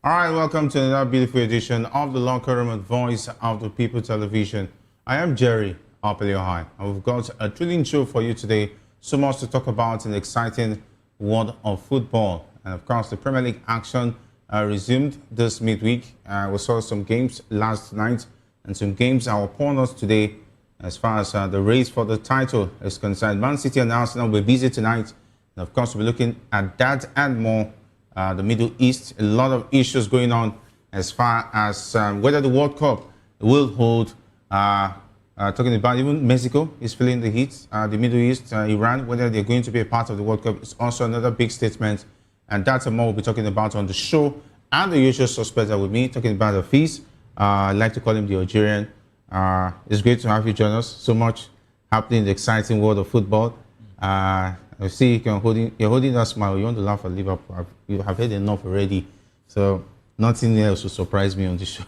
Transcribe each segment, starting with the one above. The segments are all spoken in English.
All right, welcome to another beautiful edition of the Locker Room and Voice of the People Television. I am Jerry Opeliohai, and we've got a thrilling show for you today. So much to talk about in the exciting world of football. And of course, the Premier League action resumed this midweek. We saw some games last night and some games are upon us today as far as the race for the title is concerned. Man City and Arsenal will be busy tonight. And of course, we're looking at that and more. The Middle East, a lot of issues going on as far as whether the World Cup will hold. Talking about even Mexico is feeling the heat. The Middle East, Iran, whether they're going to be a part of the World Cup is also another big statement. And that's and more we'll be talking about on the show. And the usual suspects are with me, talking about the fees. I like to call him the Algerian. It's great to have you join us. So much happening in the exciting world of football. I see you're holding that smile. You want to laugh at Liverpool. You have heard enough already. So nothing else will surprise me on this show.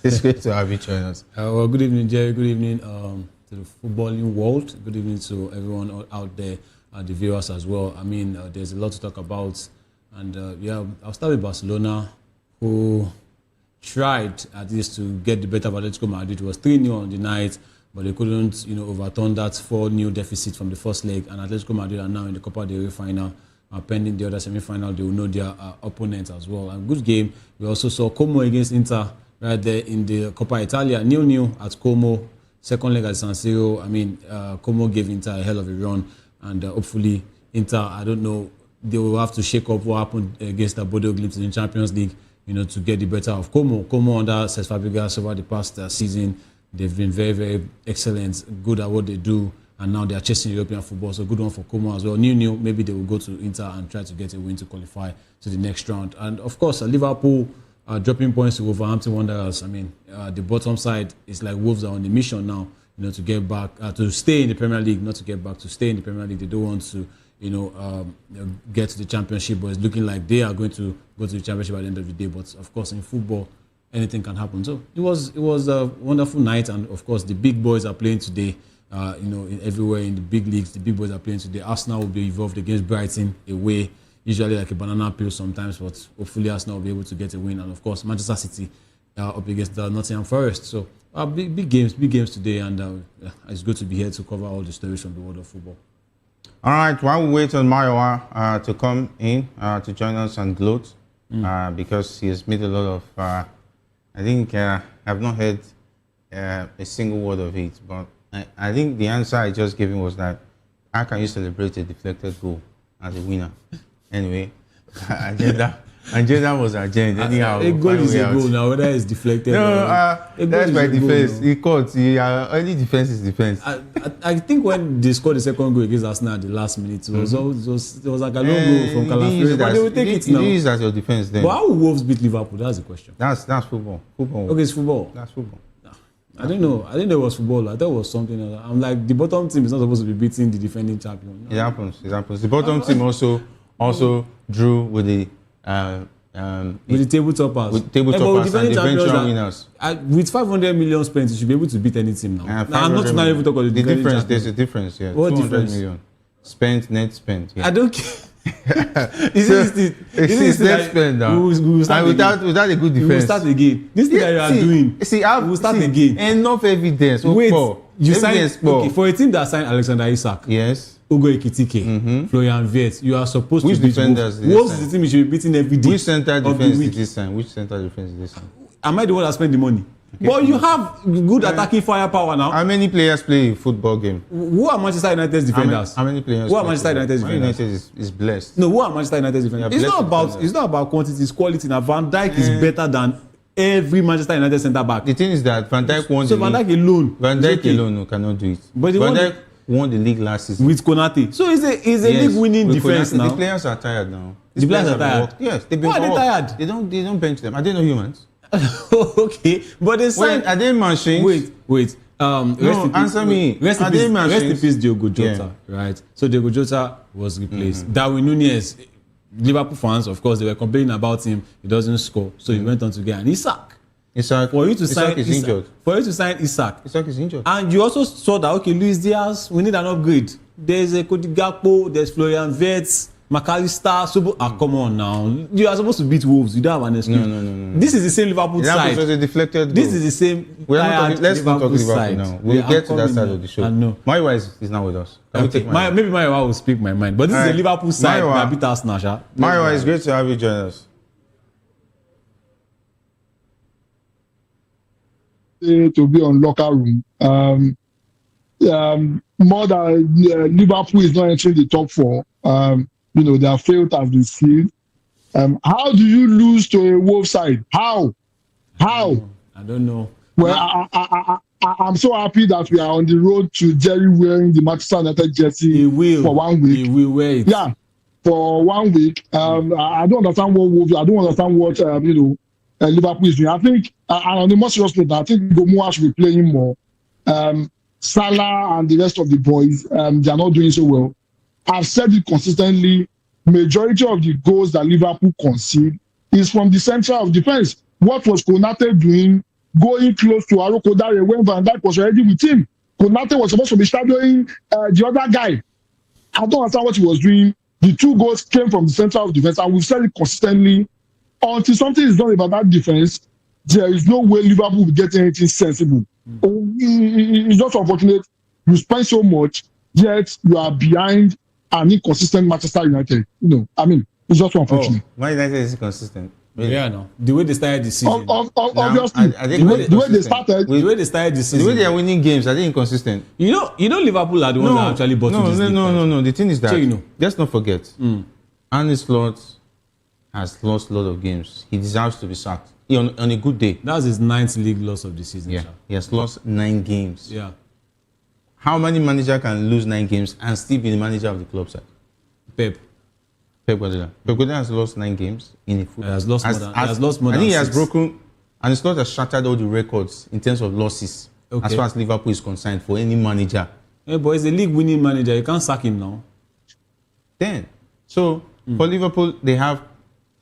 It's great to have you join us. Well, good evening, Jerry. Good evening to the footballing world. Good evening to everyone out there, the viewers as well. I mean, there's a lot to talk about. And yeah, I'll start with Barcelona, who tried at least to get the better of Atletico Madrid. It was 3-0 on the night, but they couldn't, overturn that 4-0 deficit from the first leg. And Atletico Madrid are now in the Copa del Rey final, pending the other semi-final. They will know their opponents as well. And good game. We also saw Como against Inter right there in the Coppa Italia, 0-0 at Como. Second leg at San Siro. I mean, Como gave Inter a hell of a run, and hopefully Inter, I don't know, they will have to shake up what happened against the Bodo Glimt in the Champions League, to get the better of Como. Como under Cesc Fabregas over the past season. They've been very, very excellent, good at what they do, and now they are chasing European football. So good one for Como as well. New, maybe they will go to Inter and try to get a win to qualify to the next round. And of course, Liverpool dropping points to Wolverhampton Wanderers. I mean, the bottom side is like Wolves are on the mission now, to get back, to stay in the Premier League, not to get back, to stay in the Premier League. They don't want to, get to the Championship, but it's looking like they are going to go to the Championship at the end of the day. But of course, in football, anything can happen. So it was a wonderful night, and of course the big boys are playing today. Everywhere in the big leagues, the big boys are playing today. Arsenal will be involved against Brighton away, usually like a banana peel sometimes, but hopefully Arsenal will be able to get a win. And of course Manchester City up against Nottingham Forest. So big games today, and it's good to be here to cover all the stories from the world of football. All right, while we wait on Mayowa to come in to join us and gloat, because he has made a lot of. I think I've not heard a single word of it, but I think the answer I just gave him was that how can you celebrate a deflected goal as a winner? Anyway, agenda was agenda. Anyhow, a goal is a goal now, whether it's deflected. No, that's by defense. He caught. Any defense is defense. I think when they scored the second goal against Arsenal at the last minute, it was like a long goal from Calafrio, but they will take it now. You use as your defense then. But how will Wolves beat Liverpool? That's the question. That's football. Okay, it's football. That's football. I didn't know it was football. I thought it was something else. I'm like, the bottom team is not supposed to be beating the defending champion. No. It happens. The bottom team also drew with the with the table toppers. With table toppers and the eventual winners. With 500 million spent, you should be able to beat any team now. I'm not even talking about the difference. There's a difference here. What 200 difference? Million spent, net spent. Yeah. I don't care. It's net spent now. We will start without a good defense. We will start again. This thing that you are doing. We will start again. Enough evidence. Wait, you signed for a team that signed Alexander Isak. Yes. Ugo Ekitike, Florian Wirtz. You are supposed to beat defenders. Wolves is the team you should be beating every day. Which center defense is this time? Which center defense is this time? Am I the one that spent the money? Okay. But you have good attacking firepower now. How many players play a football game? Who are Manchester United's defenders? How many players? Who are Manchester United's defenders? United is blessed. No, who are Manchester United's defenders? It's not about quantity, it's quality. Now Van Dijk is better than every Manchester United centre back. The thing is that Van Dijk won the league. Van Dijk alone cannot do it. But Van Dijk won the league last season with Konate. So it's a league-winning defense now. The players are tired now. The players are tired. Yes, they've been. Why are they tired? They don't bench them. Are they not humans? Okay, but they signed. Are they machines? Wait. Answer me. Rest in peace, Diogo Jota. Yeah. Right. So Diogo Jota was replaced. Darwin Núñez, Liverpool fans, of course, they were complaining about him. He doesn't score, so he went on to get an Isak. For you to sign Isak. Isak is injured. And you also saw that Luis Diaz, we need an upgrade. There's a Cody Gakpo, there's Florian Wirtz. McAllister, come on now. You are supposed to beat Wolves. You don't have an excuse. No. This is the same Liverpool side. Was a deflected This goal. is the same. Let's not talk Liverpool side. now. We'll get to that side of the show. No. Maiwa is not with us. Can we take Maiwa? Maybe Maiwa will speak my mind. But this is the Liverpool side that beat Arsenal. Maiwa, it's great to have you join us. To be on locker room. More than Liverpool is not entering the top 4. Their failed has been sealed. How do you lose to a Wolves side? How? I don't know. Well, I'm so happy that we are on the road to Jerry wearing the Manchester United jersey for 1 week. He will wear it. Yeah, for 1 week. I don't understand what Wolves. I don't understand what Liverpool is doing. I think, on the most serious note, I think Gomoa should be playing more. Salah and the rest of the boys, they are not doing so well. I've said it consistently. Majority of the goals that Liverpool concede is from the center of defense. What was Konate doing, going close to Aroko Dare when Van Dijk was already with him? Konate was supposed to be shadowing the other guy. I don't understand what he was doing. The 2 goals came from the center of defense, and we've said it consistently. Until something is done about that defense, there is no way Liverpool will get anything sensible. It's just unfortunate. You spend so much, yet you are behind an inconsistent Manchester United. It's just unfortunate. Man United is consistent. Really? Yeah, no. The way they started the season. Obviously, the way they started. The way they started the season. The way they are winning games, are they inconsistent? You know, Liverpool are the ones that actually bought this league. No. The thing is that, so let's not forget, Arne Slot has lost a lot of games. He deserves to be sacked. On a good day. That's his 9th league loss of the season. Yeah, he has lost 9 games. Yeah. How many managers can lose 9 games and still be the manager of the club side? Pep Guardiola. Pep Guardiola has lost 9 games in a football. He has lost more than I think he 6. has broken, and it's not has shattered all the records in terms of losses as far as Liverpool is concerned for any manager. Hey, but he's a league-winning manager. You can't sack him now. For Liverpool, they have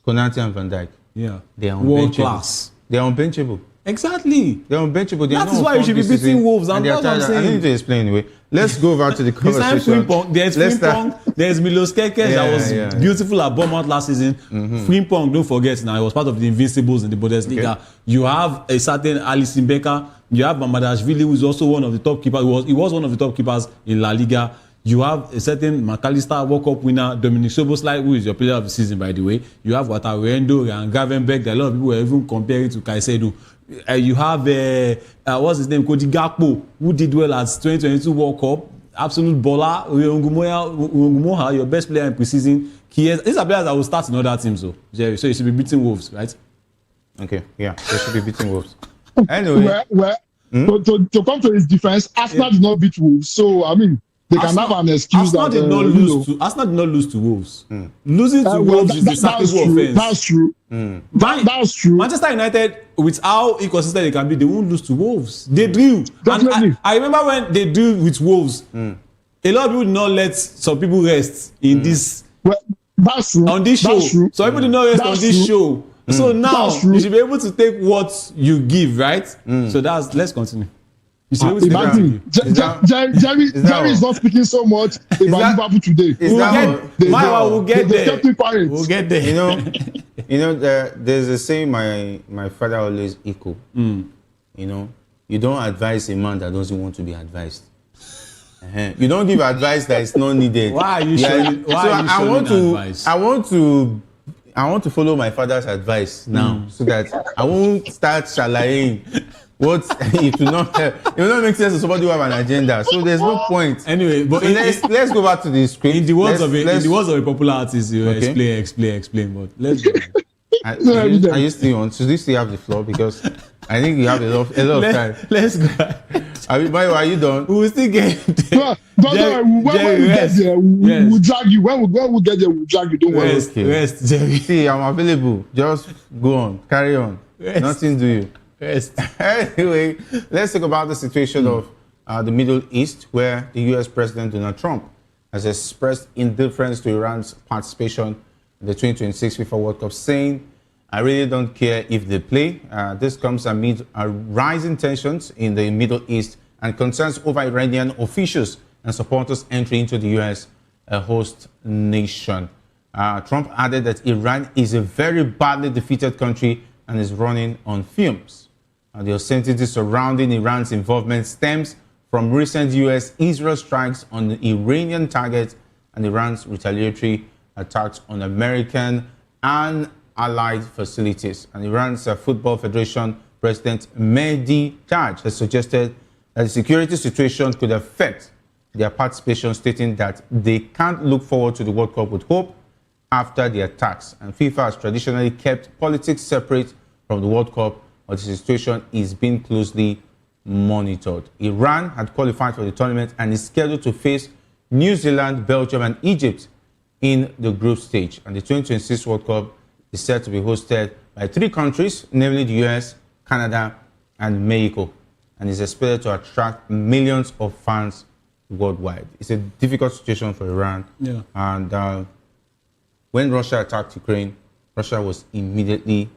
Konate and Van Dijk. Yeah. They are world class. They are unbenchable. Exactly. They're unbenchable. That is why you should be beating Wolves. And that's what I'm saying. I need to explain anyway. Let's go over to the conversation. There's Frimpong. There's Milos Keke that was beautiful at Bournemouth last season. Frimpong, don't forget now, he was part of the Invincibles in the Bundesliga. Okay. You have a certain Alisson Becker. You have Mamadashvili, who is also one of the top keepers. He was one of the top keepers in La Liga. You have a certain McAllister World Cup winner, Dominic Szoboszlai, who is your player of the season, by the way. You have Wataru and Gravenberch, that a lot of people were even comparing to Caicedo. You have, what's his name, Cody Gakpo, who did well at 2022 World Cup. Absolute baller. Ngumoha, your best player in preseason. These are players that will start in other teams, though, Jerry. So you should be beating Wolves, right? Okay, yeah, they should be beating Wolves. Anyway. To come to his defense, Arsenal did not beat Wolves. So, they can have an excuse Arsenal did not lose to Wolves. Losing to Wolves is a sackable offense. That's true. That's true. Manchester United, with how inconsistent they can be, they won't lose to Wolves. They drew. And I remember when they drew with Wolves, a lot of people did not let some people rest in this. Well, that's true. On this show. That's true. Some people did not rest on this show. So now you should be able to take what you give, right? So let's continue. Imagine Jerry is not speaking so much about Liverpool today. We'll get there. We'll get there. There's a saying my father always echo. You don't advise a man that doesn't want to be advised. You don't give advice that is not needed. Why are you showing? Advice? I want to follow my father's advice now, so that I won't start shalaing. What it will not help. It will not make sense to somebody who have an agenda. So there's no point. Anyway, but let's go back to the script. In the words of a popular artist, you explain. But let's go. Are you still on? Should you still have the floor? Because I think you have a lot of time. Let's go. Are you done? We will still get there. When we get there, we'll drag you. When we get there, we'll drag you. Don't worry. Rest, Jerry. See, I'm available. Just go on. Carry on. Rest. Nothing to you. Rest. Anyway, let's talk about the situation of the Middle East, where the U.S. President Donald Trump has expressed indifference to Iran's participation in the 2026 FIFA World Cup, saying, "I really don't care if they play." This comes amid rising tensions in the Middle East and concerns over Iranian officials and supporters entering into the U.S. host nation. Trump added that Iran is a very badly defeated country and is running on fumes. The uncertainty surrounding Iran's involvement stems from recent U.S.-Israel strikes on Iranian targets and Iran's retaliatory attacks on American and allied facilities. And Iran's Football Federation President Mehdi Taj has suggested that the security situation could affect their participation, stating that they can't look forward to the World Cup with hope after the attacks. And FIFA has traditionally kept politics separate from the World Cup, but the situation is being closely monitored. Iran had qualified for the tournament and is scheduled to face New Zealand, Belgium, and Egypt in the group stage. And the 2026 World Cup is set to be hosted by 3 countries, namely the US, Canada, and Mexico, and is expected to attract millions of fans worldwide. It's a difficult situation for Iran. Yeah. And when Russia attacked Ukraine, Russia was immediately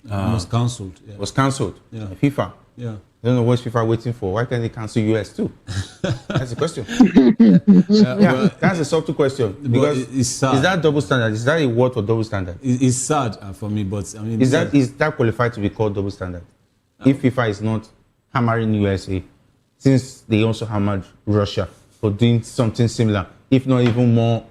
was cancelled. Yeah. was cancelled. Yeah. By FIFA. Yeah. I don't know what FIFA waiting for. Why can't they cancel US too? That's the question. Well, That's a subtle question. Because it's sad. is that double standard? Is that a word for double standard? It's sad for me, but I mean, Is that qualified to be called double standard? If FIFA is not hammering USA, since they also hammered Russia for doing something similar, if not even more.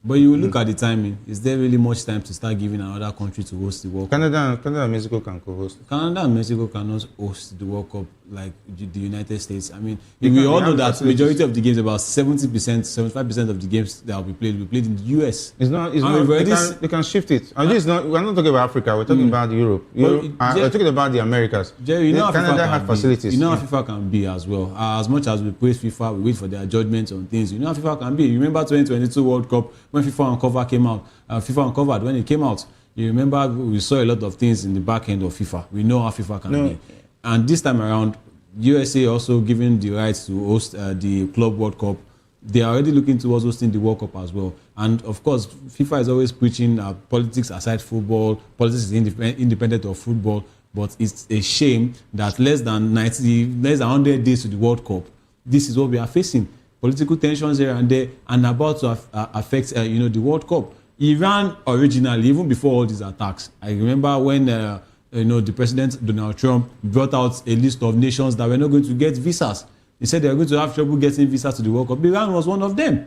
But you will look at the timing. Is there really much time to start giving another country to host the World Cup? Canada and Mexico can co-host. Canada and Mexico cannot host the World Cup like the United States. I mean, They we can- all they know have that facilities. majority of the games, about 70%, 75% of the games that will be played in the US. It's not. It's And not. we've They already can, they can shift it. And this is not. We're not talking about Africa. We're talking about Europe. We're talking about the Americas. Jerry, you know how Canada FIFA have can facilities. be. You know Yeah. how FIFA can be as well. As much as we praise FIFA, we wait for their judgments on things. You know how FIFA can be. You remember 2022 World Cup when FIFA Uncovered came out. FIFA Uncovered when it came out. You remember we saw a lot of things in the back end of FIFA. We know how FIFA can be. And this time around, USA also given the rights to host the Club World Cup. They are already looking towards hosting the World Cup as well. And of course, FIFA is always preaching politics aside football. Politics is independent of football. But it's a shame that less than 100 days to the World Cup, this is what we are facing. Political tensions here and there, and about to affect the World Cup. Iran originally, even before all these attacks, I remember when the President Donald Trump brought out a list of nations that were not going to get visas. He said they were going to have trouble getting visas to the World Cup. Iran was one of them.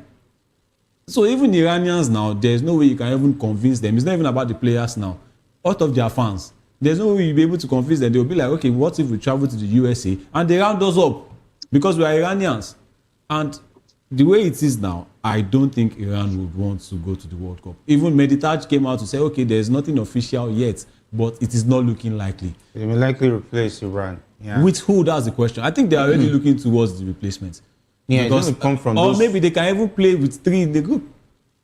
So even Iranians now, there's no way you can even convince them. It's not even about the players now. Out of their fans, there's no way you'll be able to convince them. They'll be like, okay, what if we travel to the USA and they round us up because we are Iranians? And the way it is now, I don't think Iran would want to go to the World Cup. Even Meditage came out to say, okay, there's nothing official yet, but it is not looking likely. They will likely replace Iran. Yeah. With who? That's the question. I think they're already looking towards the replacement. Yeah, it's going to come from or those. maybe they can even play with 3 in the group.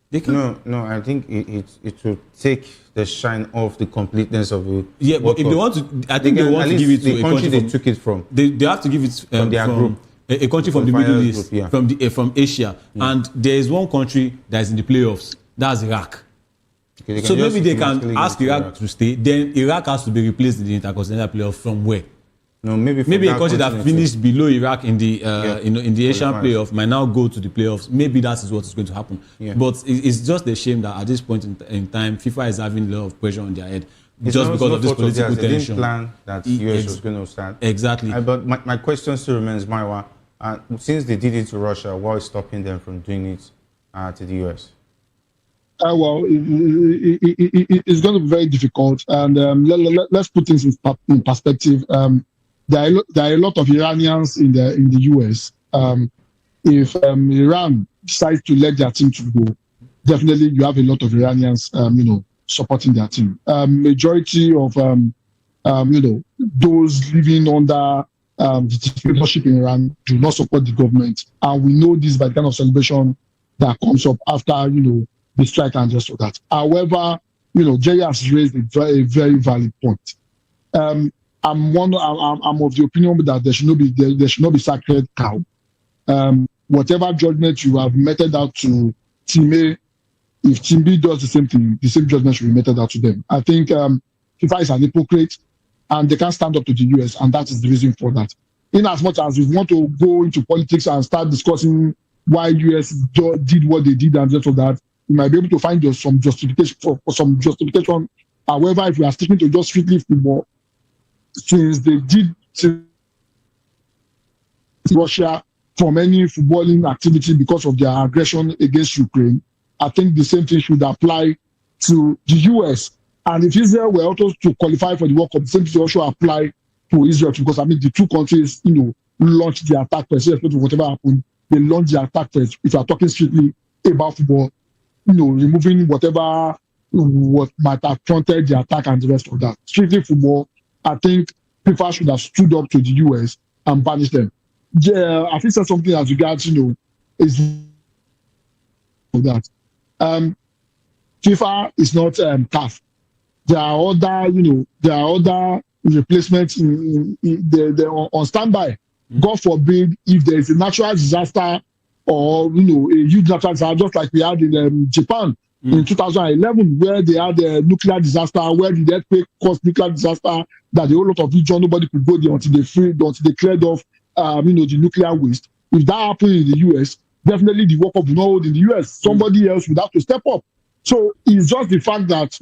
They can. No, I think it will take the shine off the completeness of the Yeah, World but if Cup. they want to, I think they can- want at to least give it to the a country country they took it from. They have to give it From their group. A country from the From the Middle finals East, group, yeah. from Asia, and there is one country that is in the playoffs. That's Iraq. Okay, they So just maybe they automatically can ask give it to Iraq to stay. Then Iraq has to be replaced in the intercontinental playoffs from where? No, maybe from Maybe a that country that continent finished below Iraq in the in the Asian Qualifiers. playoff might now go to the playoffs. Maybe that is what is going to happen. Yeah. But it's just a shame that at this point in time, FIFA is having a lot of pressure on their head It's just not- because it's of this not fault political theirs. They tension. didn't plan that US was going to start. Exactly. But my question still remains, Maiwa. Since they did it to Russia, what is stopping them from doing it to the US? Well, it's going to be very difficult. And let's put things in perspective. There are a lot of Iranians in the US. If Iran decides to let their team to go, definitely you have a lot of Iranians, supporting their team. Majority of those living under the dictatorship in Iran do not support the government, and we know this by the kind of celebration that comes up after the strike and just all that. However, Jerry has raised a very, very valid point. I'm of the opinion that there should not be sacred cow. Whatever judgment you have meted out to Team A, if Team B does the same thing, the same judgment should be meted out to them. I think FIFA is an hypocrite, and they can't stand up to the US, and that is the reason for that. In as much as we want to go into politics and start discussing why US did what they did and just all that, we might be able to find some justification for some justification. However, if we are sticking to just strictly football, since they did Russia from any footballing activity because of their aggression against Ukraine, I think the same thing should apply to the US. And if Israel were also to qualify for the World Cup, the same thing also apply to Israel, because I mean the two countries, launched the attack first. Whatever happened, they launched the attack first. If you are talking strictly about football, removing whatever what might have prompted the attack and the rest of that. Strictly football, I think FIFA should have stood up to the US and banished them. Yeah, I think said something as regards, is that FIFA is not CAF. There are other replacements they're on standby. God forbid if there is a natural disaster or a huge natural disaster, just like we had in Japan in 2011, where they had a nuclear disaster, where the earthquake caused nuclear disaster, that the whole lot of region nobody could go there until they cleared off the nuclear waste. If that happened in the US, definitely the World Cup will not hold in the US. Somebody else would have to step up. So it's just the fact that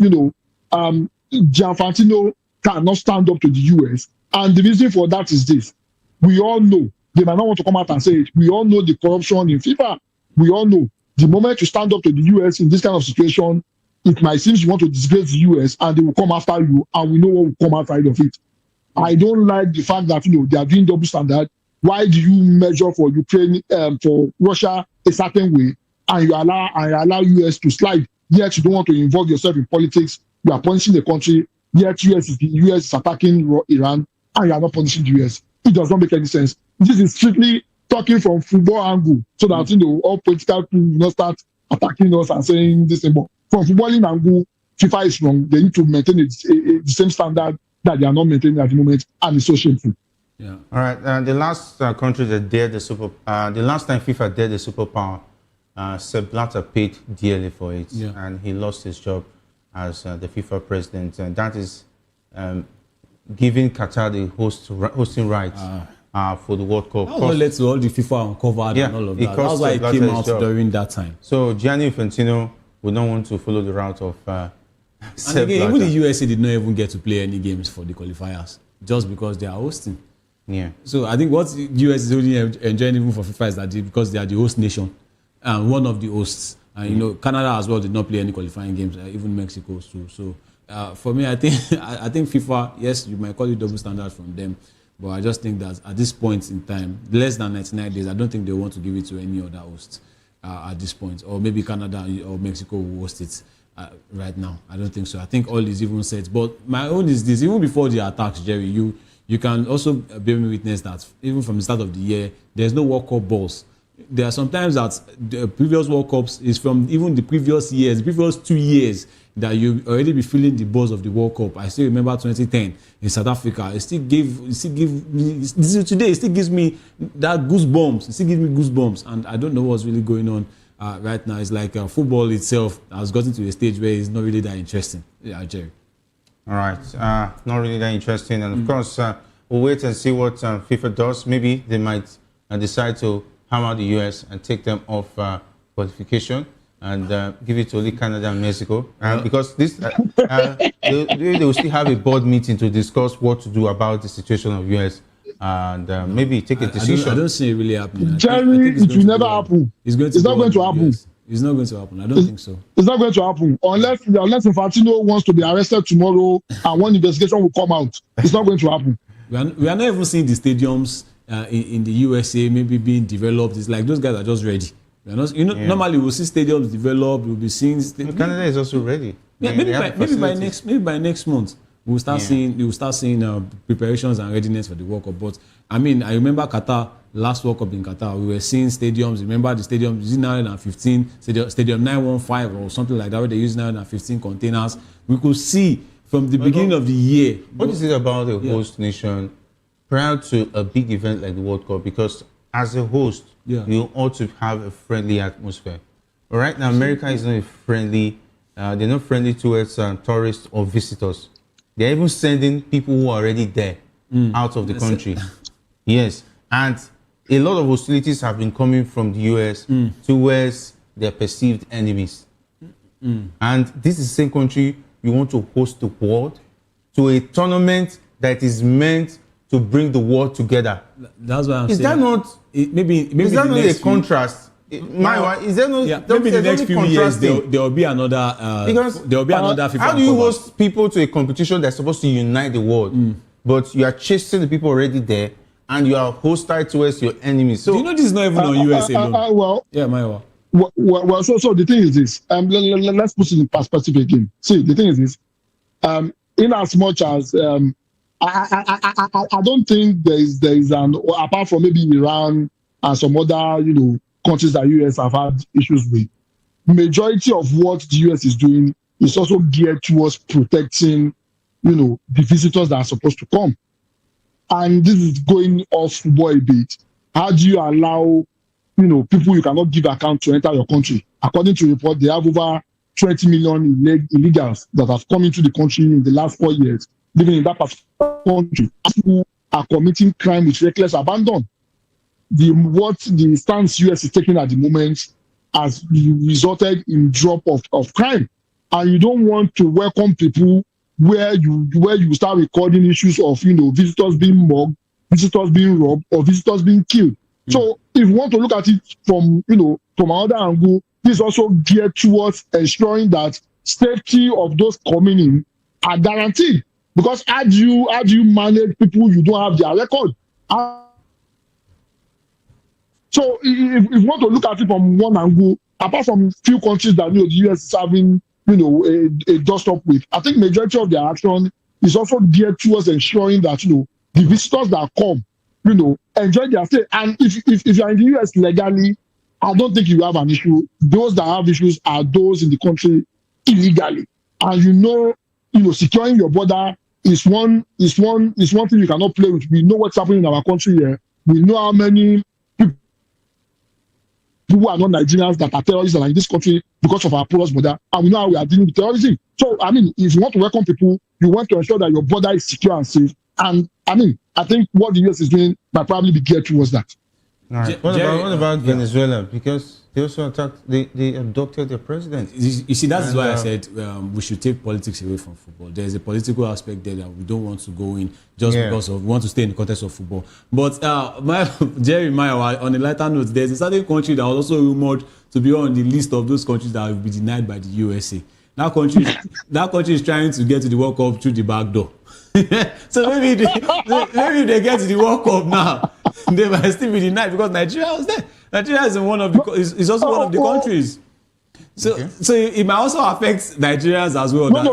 Gianfantino cannot stand up to the US, and the reason for that is this: we all know, they might not want to come out and say it, we all know the corruption in FIFA. We all know the moment you stand up to the US in this kind of situation, it might seem you want to disgrace the US, and they will come after you, and we know what will come outside of it. I don't like the fact that they are doing double standard. Why do you measure for Ukraine, for Russia a certain way, and you allow US to slide? Yet you don't want to involve yourself in politics. You are punishing the country. Yet US is attacking Iran, and you are not punishing the US. It does not make any sense. This is strictly talking from football angle, so that all political people will not start attacking us and saying this. But from footballing angle, FIFA is wrong. They need to maintain the same standard that they are not maintaining at the moment, and it's so shameful. Yeah. All right. The last country that dared the last time FIFA dared the superpower, Sepp Blatter paid dearly for it, and he lost his job as the FIFA president, and that is giving Qatar the hosting rights for the World Cup. That led to all the FIFA uncovered and all of that. That's why it came out during that time. So Gianni Infantino would not want to follow the route of and again, even the USA did not even get to play any games for the qualifiers just because they are hosting. Yeah. So I think what the US is only enjoying even for FIFA is that because they are the host nation and one of the hosts. And Canada as well did not play any qualifying games, even Mexico too. So for me, I think FIFA, yes, you might call it double standard from them, but I just think that at this point in time, less than 99 days, I don't think they want to give it to any other host at this point, or maybe Canada or Mexico will host it right now. I don't think so. I think all is even set. But my own is this: even before the attacks, Jerry, you can also bear me witness that even from the start of the year, there's no World Cup balls. There are sometimes that the previous World Cups is from even the previous years, the previous 2 years, that you already be feeling the buzz of the World Cup. I still remember 2010 in South Africa. It still gives me that goosebumps. It still gives me goosebumps, and I don't know what's really going on right now. It's like football itself has gotten to a stage where it's not really that interesting. Yeah, Jerry. All right, not really that interesting, and of course we'll wait and see what FIFA does. Maybe they might decide to hammer the US and take them off qualification and give it to only Canada and Mexico, because this they will still have a board meeting to discuss what to do about the situation of US and maybe take a decision. I don't see it really happening. Jerry, it will never happen. It's not going to happen. It's not going to happen. I don't think so. It's not going to happen unless Infantino wants to be arrested tomorrow and one investigation will come out. It's not going to happen. We are not even seeing the stadiums in the USA maybe being developed. It's like those guys are just ready. Normally we'll see stadiums developed. We'll be seeing. Canada is also ready. Yeah, maybe by next month we'll start seeing preparations and readiness for the World Cup. But I mean, I remember Qatar, last World Cup in Qatar, we were seeing stadiums. Remember the stadium using 915, stadium 915 or something like that, where they use 915 containers. We could see from the beginning of the year. What is it about the host nation prior to a big event like the World Cup? Because as a host, you ought to have a friendly atmosphere. But right now, America is not friendly. They're not friendly towards tourists or visitors. They're even sending people who are already there out of the country. Yes, and a lot of hostilities have been coming from the US towards their perceived enemies. And this is the same country you want to host the world to a tournament that is meant to bring the world together. That's what I'm Is saying. that not? Maybe Is that the not a next few- contrast? Is there no? Yeah, maybe the next few years there will be another. Because there will be another FIFA. how do you Uncovered. host people to a competition that's supposed to unite the world, but you are chasing the people already there, and you are hostile towards your enemies? So Do you know this is not even on US alone? Well, Yeah, Maiwa. so the thing is this. Let's put it in perspective again. See, the thing is this. In as much as I don't think there is an, apart from maybe Iran and some other countries that US have had issues with, majority of what the US is doing is also geared towards protecting the visitors that are supposed to come. And this is going off football a bit. How do you allow people you cannot give account to enter your country? According to report, they have over 20 million illegals that have come into the country in the last 4 years, living in that particular country. People are committing crime with reckless abandon. The stance US is taking at the moment has resulted in drop of crime, and you don't want to welcome people where you start recording issues of visitors being mugged, visitors being robbed, or visitors being killed. So if you want to look at it from another angle, this is also geared towards ensuring that safety of those coming in are guaranteed. Because how do you manage people you don't have their record? So if you want to look at it from one angle, apart from few countries that the US is having a dust up with, I think majority of their action is also geared towards ensuring that the visitors that come enjoy their stay. And if you're in the US legally, I don't think you have an issue. Those that have issues are those in the country illegally. And securing your border is one thing you cannot play with. We know what's happening in our country here. We know how many people who are not Nigerians that are terrorists that are in this country because of our porous border, and we know how we are dealing with terrorism. So, if you want to welcome people, you want to ensure that your border is secure and safe. And I think what the US is doing might probably be geared towards that. All right. What about Venezuela? Because they also attacked, they abducted their president. You see, that's why I said we should take politics away from football. There's a political aspect there that we don't want to go in just because we want to stay in the context of football. But Jerry Maiwa, on a lighter note, there's a certain country that was also rumored to be on the list of those countries that will be denied by the USA. That country is trying to get to the World Cup through the back door. So maybe if they get to the World Cup now, they might still be denied because Nigeria was there. Nigeria is is also one of the countries. So it might also affect Nigerians as well. Hold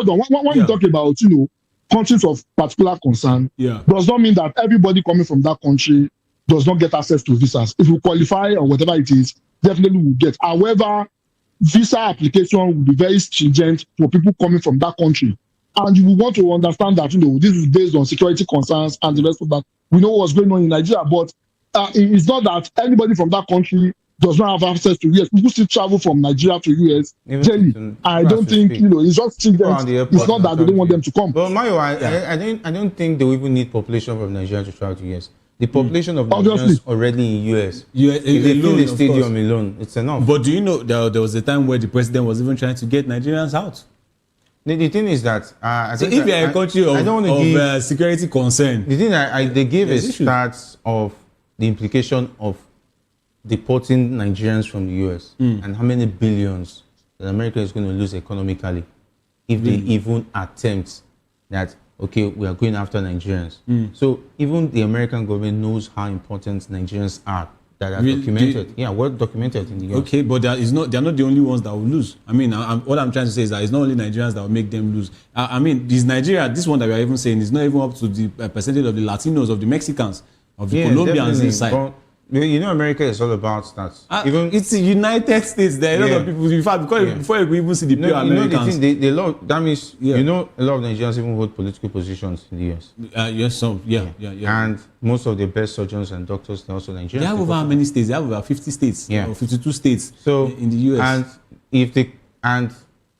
on. When you talk about countries of particular concern, does not mean that everybody coming from that country does not get access to visas. If you qualify or whatever it is, definitely will get. However, visa application will be very stringent for people coming from that country. And you will want to understand that, this is based on security concerns and the rest of that. We know what's going on in Nigeria, but it's not that anybody from that country does not have access to US. People still travel from Nigeria to US. I don't think, it's just stringent. It's not that they don't want them to come. But Mayo, I don't think they will even need population from Nigeria to travel to US. The population of Nigerians already in US. If they fill the stadium alone, it's enough. But do you know there was a time where the president was even trying to get Nigerians out? The thing is that so if you're a country of security concern, the thing they gave a stats of the implication of deporting Nigerians from the US and how many billions that America is going to lose economically if they even attempt that. Okay, we are going after Nigerians. So even the American government knows how important Nigerians are that are documented. Well documented in the US. Okay, but they're not the only ones that will lose. What I'm trying to say is that it's not only Nigerians that will make them lose. This Nigeria, this one that we are even saying is not even up to the percentage of the Latinos, of the Mexicans, of the Colombians inside. But, America is all about that. It's the United States. There are a lot of people. In fact, before you even see the pure Americans, that means a lot of Nigerians even hold political positions in the US. Yes, some, yeah. And most of the best surgeons and doctors are also Nigerians. They have over how many states? They have over 50 states, or 52 states. In the US. And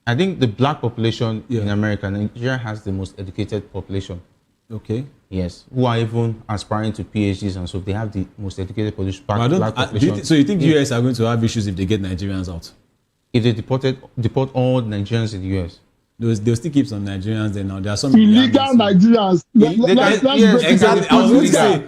I think the black population in America, Nigeria has the most educated population. Okay. Yes, who are even aspiring to PhDs, and so they have the most educated black population. So you think US are going to have issues if they get Nigerians out? if they deport all Nigerians in the US? They'll still keep some Nigerians there now. There are some Illegal Nigerians. Yes, exactly. I was going to say.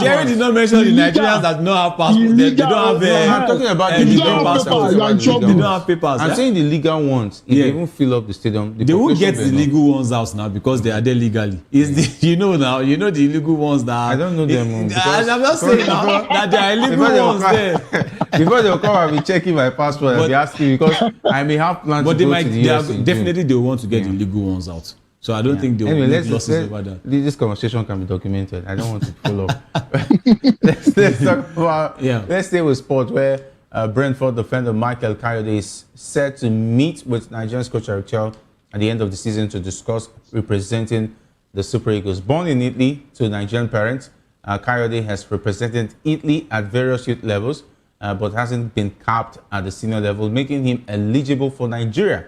Jerry did not mention the Nigerians that don't have passports. They don't have. I'm talking about the legal passports. They don't have papers. I'm saying the legal ones. If they even fill up the stadium, they will get the legal ones out now because they are there legally. You know the illegal ones that. I don't know them. I'm not saying now that there are illegal ones there. Before they come, I'll be checking my passport and be asking because I may have plans to go to the US. Definitely they want to get the legal ones out. So I don't think they will make losses over that. This conversation can be documented. I don't want to follow up. Let's talk about. Let's stay with sport, where Brentford defender Michael Kayode is set to meet with Nigerian coach Eric Chell at the end of the season to discuss representing the Super Eagles. Born in Italy to Nigerian parents, Kayode has represented Italy at various youth levels, but hasn't been capped at the senior level, making him eligible for Nigeria.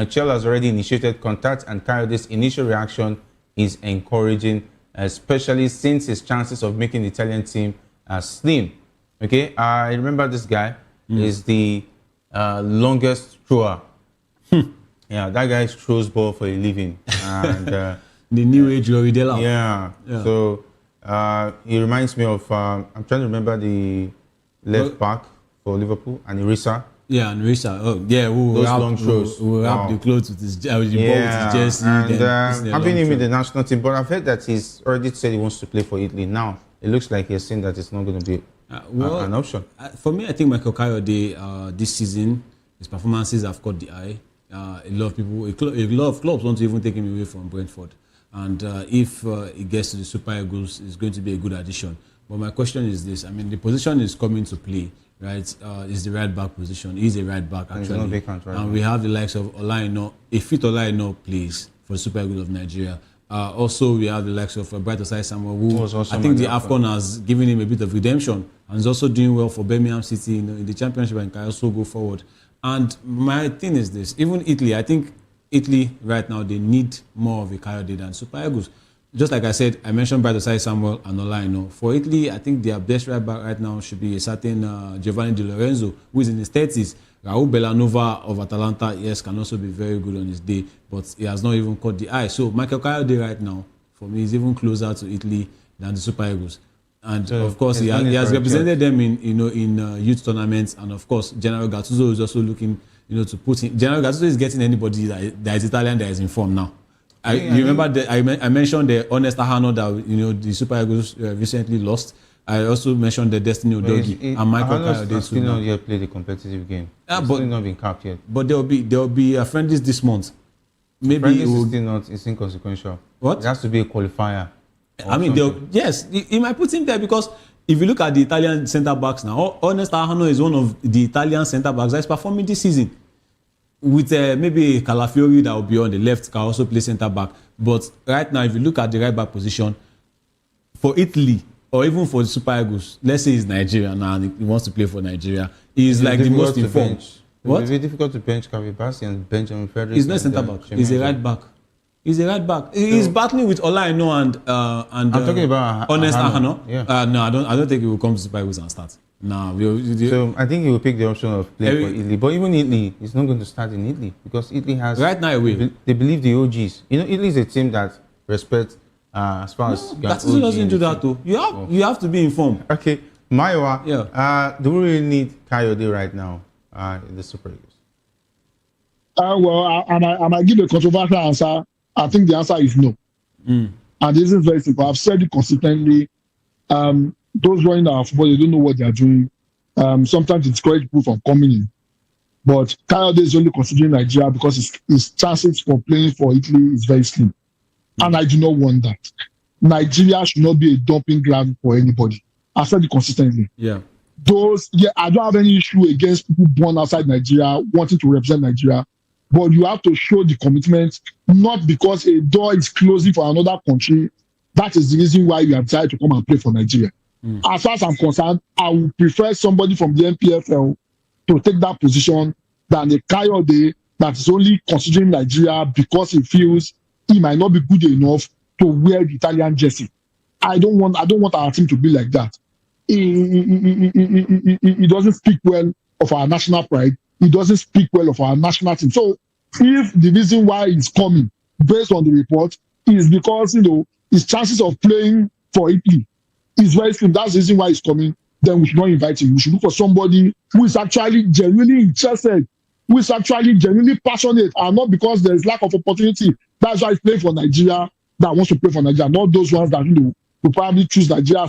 Chell has already initiated contact, and Kayode's initial reaction is encouraging, especially since his chances of making the Italian team are slim. Okay, I remember this guy is the longest thrower. Yeah, that guy throws ball for a living. And the new age Loridella. Yeah. So he reminds me of I'm trying to remember the left back for Liverpool, and Irisa. Yeah, and Risa. Oh, yeah, those long throws. We'll wrap the clothes with his ball with his jersey. And having him in the national team, but I've heard that he's already said he wants to play for Italy. Now it looks like he's saying that it's not going to be an option. For me, I think Michael Kayode this season, his performances have caught the eye. A lot of clubs want to even take him away from Brentford, and if he gets to the Super Eagles, it's going to be a good addition. But my question is this: I mean, the position is coming to play. Right, is the right back position. He's a right back actually, not vacant, right, and we have the likes of Olaino. A fit Olaino plays for the Super Eagles of Nigeria. Also, we have the likes of Bright Osai Samuel, who I think the AFCON has given him a bit of redemption, and is also doing well for Birmingham City in the championship, and can also go forward. And my thing is this: even Italy, I think Italy right now they need more of a Kayode than Super Eagles. Just like I said, I mentioned Bright Osai Samuel and Olaino. For Italy, I think their best right back right now should be a certain Giovanni Di Lorenzo, who is in his 30s. Raul Bellanova of Atalanta, yes, can also be very good on his day, but he has not even caught the eye. So Michael Kayode right now, for me, is even closer to Italy than the Super Eagles. And of course, he has represented them in youth tournaments. And of course, General Gattuso is also looking, to put in. General Gattuso is getting anybody that is Italian that is in form now. You remember that I mentioned the Honest Ahano that the Super Eagles recently lost. I also mentioned the Destiny Udogie and Michael Kayode. Still not yet played a competitive game. But still not been capped yet. But there will be a friendlies this month. Maybe it's inconsequential. What? It has to be a qualifier. I mean, yes, he might put him there because if you look at the Italian centre backs now, Honest Ahano is one of the Italian centre backs that is performing this season. With maybe Calafiori that will be on the left, can also play centre back. But right now, if you look at the right back position, for Italy or even for the Super Eagles, let's say he's Nigerian now and he wants to play for Nigeria, he's like the most informed. What? It's very difficult to bench Kavibasi and Benjamin Frederick. He's not centre back. He's a right back. He's a right back. He's battling with Olaino and I'm talking about Honest Ahano. Yeah. No, I don't think he will come to Super Eagles and start. No, so I think he will pick the option of playing for Italy. But even Italy, he's not going to start in Italy because Italy has right now. They believe the OGs. Italy is a team that respects as far as Gattuso doesn't do that too. You have to be informed. Okay, Maiwa. Yeah. Do we really need Kayode right now in the Super Eagles? Well, I might give a controversial answer. I think the answer is no. And this is very simple. I've said it consistently. Those running our football, they don't know what they are doing. Sometimes it discourages people from coming in. But Kayode is only considering Nigeria because his chances for playing for Italy is very slim. And I do not want that. Nigeria should not be a dumping ground for anybody. I've said it consistently. Yeah. I don't have any issue against people born outside Nigeria wanting to represent Nigeria. But you have to show the commitment, not because a door is closing for another country. That is the reason why you have decided to come and play for Nigeria. As far as I'm concerned, I would prefer somebody from the NPFL to take that position than a Kayode that is only considering Nigeria because he feels he might not be good enough to wear the Italian jersey. I don't want our team to be like that. It doesn't speak well of our national pride, he doesn't speak well of our national team. So if the reason why he's coming, based on the report, is because, his chances of playing for Italy is very slim, that's the reason why he's coming, then we should not invite him. We should look for somebody who is actually genuinely interested, who is actually genuinely passionate, and not because there is lack of opportunity. That's why he's playing for Nigeria, that wants to play for Nigeria, not those ones that, will probably choose Nigeria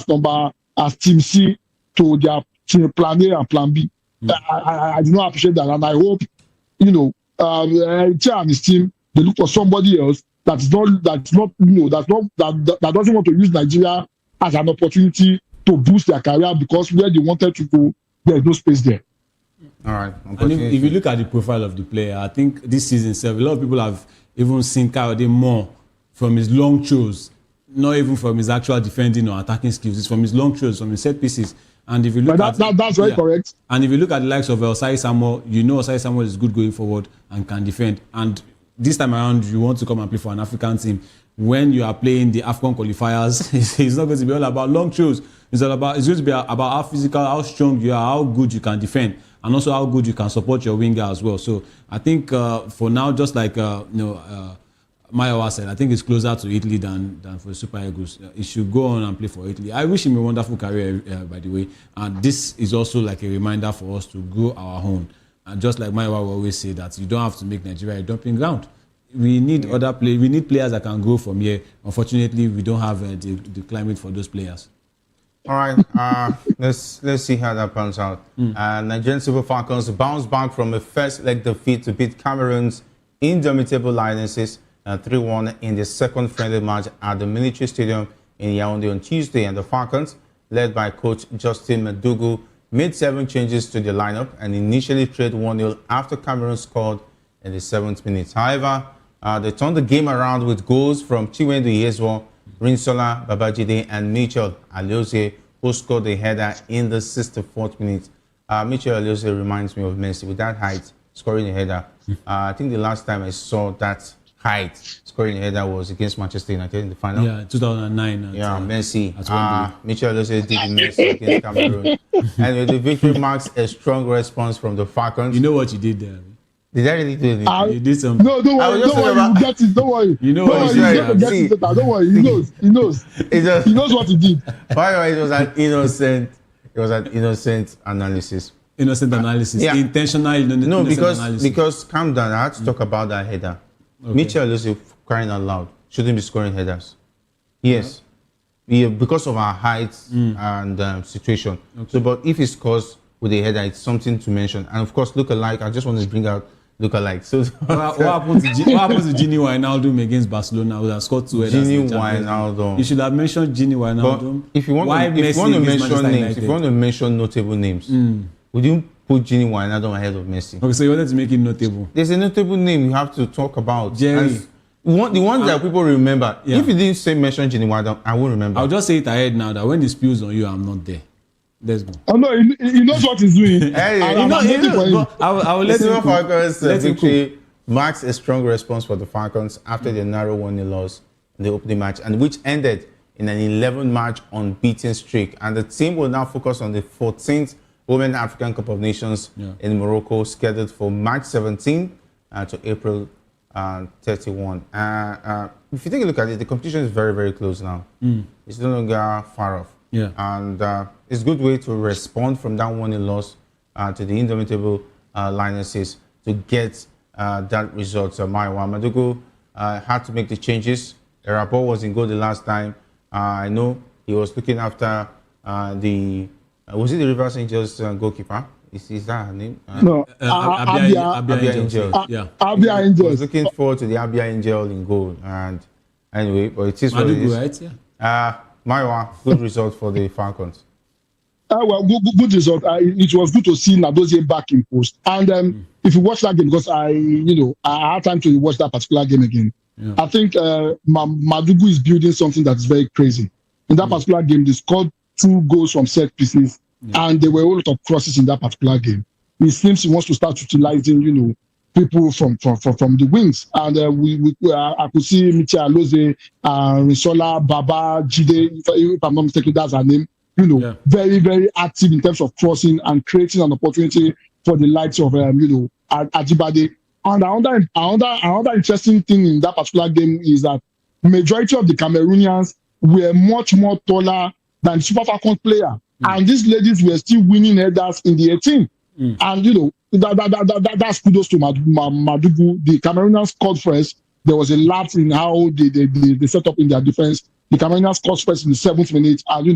as team C to their team plan A and plan B. I do not appreciate that, and I hope, Chair and his team, they look for somebody else that doesn't want to use Nigeria as an opportunity to boost their career, because where they wanted to go, there is no space there. All right. And if you look at the profile of the player, I think this season itself, a lot of people have even seen Kayode more from his long throws, not even from his actual defending or attacking skills. It's from his long throws, from his set pieces. And if you look that's very correct. And if you look at the likes of Osai Samuel, Osai Samuel is good going forward and can defend. And this time around, you want to come and play for an African team. When you are playing the AFCON qualifiers, it's not going to be all about long throws. It's going to be about how physical, how strong you are, how good you can defend, and also how good you can support your winger as well. So I think for now, just like Mayowa said, I think it's closer to Italy than for the Super Eagles. He should go on and play for Italy. I wish him a wonderful career, by the way. And this is also like a reminder for us to grow our own. And just like Mayowa will always say, that you don't have to make Nigeria a dumping ground. We need we need players that can grow from here. Unfortunately, we don't have the climate for those players. All right, let's see how that pans out. Nigerian Super Falcons bounce back from a first leg defeat to beat Cameroon's indomitable Lionesses 3-1 in the second friendly match at the Military Stadium in Yaoundé on Tuesday. And the Falcons, led by coach Justin Madugu, made 7 changes to the lineup and initially trailed 1-0 after Cameroon scored in the 7th minute. However, they turned the game around with goals from Chiwendu Yezwo, Rinsola Babajide, and Mitchell Alioze, who scored the header in the 64th minute. Mitchell Alioze reminds me of Messi with that height, scoring a header. I think the last time I saw that height scoring a header was against Manchester United in the final. Yeah, 2009. Messi. Mitchell Alioze did the Messi against Cameroon. And the victory marks a strong response from the Falcons. You know what you did there? Did I really do it? You did something. No, don't worry, you get it, don't worry. You know what you did. Don't worry, he knows. He knows what he did. By the way, it was an innocent analysis. Innocent analysis. Yeah. Intentional analysis. Because calm down, I had to talk about that header. Okay. Mitchell Alioze, crying out loud, shouldn't be scoring headers. Yes. Yeah, because of our height and situation. Okay. So, but if he scores with a header, it's something to mention. And of course, look-alike, I just want to bring out look-alike. So what happened to Gini Wijnaldum against Barcelona? Who has scored 2 headers? Gini Wijnaldum. You should have mentioned Gini Wijnaldum. But if you want to mention notable names, would you put Gini Wijnaldum ahead of Messi? Okay, so you wanted to make it notable. There's a notable name you have to talk about. Jerry. The ones that people remember. Yeah. If you didn't say mention Gini Wijnaldum, I won't remember. I'll just say it ahead now that when the spills on you, I'm not there. Let's go. Oh no, he knows what he's doing. I will let him. Falcons victory marks a strong response for the Falcons after the narrow 1-0 loss in the opening match, and which ended in an 11-match unbeaten streak. And the team will now focus on the 14th Women's African Cup of Nations in Morocco, scheduled for March 17 to April 31. If you take a look at it, the competition is very, very close now. It's no longer far off. Yeah. And it's a good way to respond from that 1-0 loss to the indomitable Lionesses to get that result. Mayowa Madugu had to make the changes. Erabo was in goal the last time. I know he was looking after was it the Rivers Angels goalkeeper? Is that her name? No, Abia Angels. Abia Angels. I was looking forward to the Abia Angel in goal. And anyway, but it is what it is. Right? Yeah. Mayowa, good result for the Falcons. Well, good result. It was good to see Nadozie back in post. And if you watch that game, because I had time to watch that particular game again. Yeah. I think Madugu is building something that's very crazy. In that particular game, they scored 2 goals from set pieces, and there were a lot of crosses in that particular game. It seems he wants to start utilizing, people from the wings, and I could see Mitchell Alioze, Rinsola, Baba, Jide, if I'm not mistaken, that's her name. Very, very active in terms of crossing and creating an opportunity for the likes of Ajibade. And another interesting thing in that particular game is that majority of the Cameroonians were much more taller than Super Falcons player, and these ladies were still winning headers in the 18. And that's kudos to Madugu. The Cameroonians scored first. There was a lapse in how they set up in their defense. The Cameroonians scored first in the 7th minute, and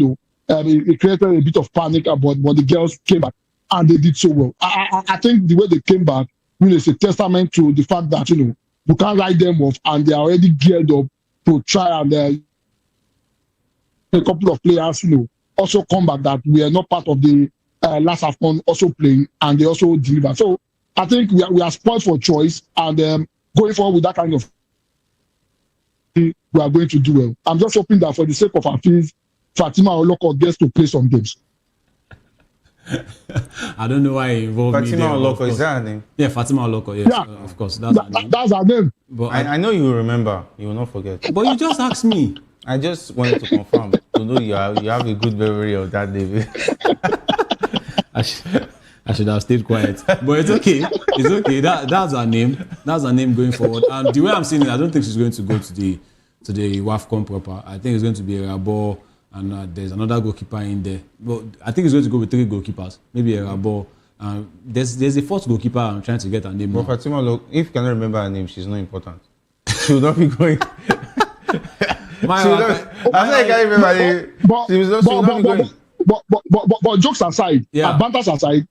it created a bit of panic. But the girls came back and they did so well. I think the way they came back, it's a testament to the fact that you can't write them off, and they are already geared up to try and a couple of players, also come back that we are not part of the last AFCON also playing, and they also deliver. So I think we are spoiled for choice, and going forward with that kind of thing, we are going to do well. I'm just hoping that for the sake of our fees, Fatima Oloko gets to play some games. I don't know why he involved me there. Fatima Oloko, is that her name? Yeah, Fatima Oloko, yes, Yeah. Of course. That's her name. That's her name. But I know you will remember. You will not forget. but you just asked me. I just wanted to confirm to know you have a good memory of that, David. I should have stayed quiet. But it's okay. It's okay. That's her name. That's her name going forward. And the way I'm seeing it, I don't think she's going to go to the WAFCON proper. I think it's going to be Erabo, and there's another goalkeeper in there. But I think it's going to go with 3 goalkeepers. Maybe Erabo. There's a 4th goalkeeper. I'm trying to get her name. But Fatima, look, if you cannot remember her name, she's not important. She will not be going. I can't remember her name. She will not be going. But jokes aside, banters aside,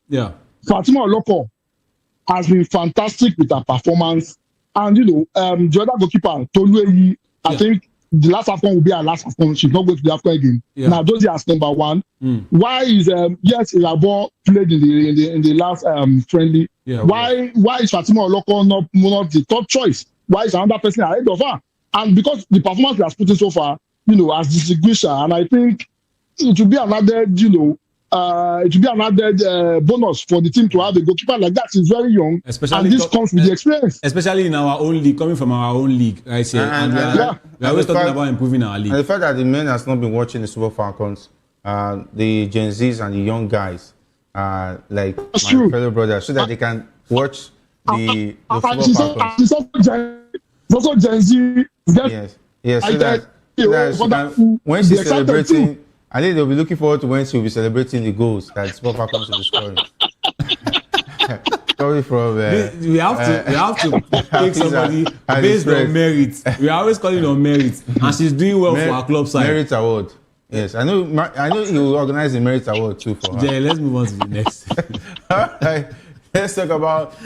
Fatima Oloko has been fantastic with her performance. And the other goalkeeper, Tolueyi, I think the last AFCON will be her last AFCON. She's not going to the AFCON again. Now, those as number 1. Why is yes, Irabo played in the last friendly? Why is Fatima Oloko not the top choice? Why is another person ahead of her? And because the performance he has put in so far, has distinguished her, and I think it will be another, bonus for the team to have a goalkeeper like that. He's very young, and this comes with the experience. Especially in our own league, coming from our own league, right here. And we are always talking about improving our league. And the fact that the men has not been watching the Super Falcons, the Gen Zs and the young guys, like That's my true. fellow brothers, so that they can watch the Super Falcons. It's also Gen Z. Yes. So that when she's celebrating, I think they'll be looking forward to when she'll be celebrating the goals that Super Falcons will be scoring. Sorry from we have to take somebody based on merit. We are always calling on merit, and she's doing well for our club side. Merit award. Yes, I know he will organize the merit award too for her. Yeah, let's move on to the next. All right. Let's talk about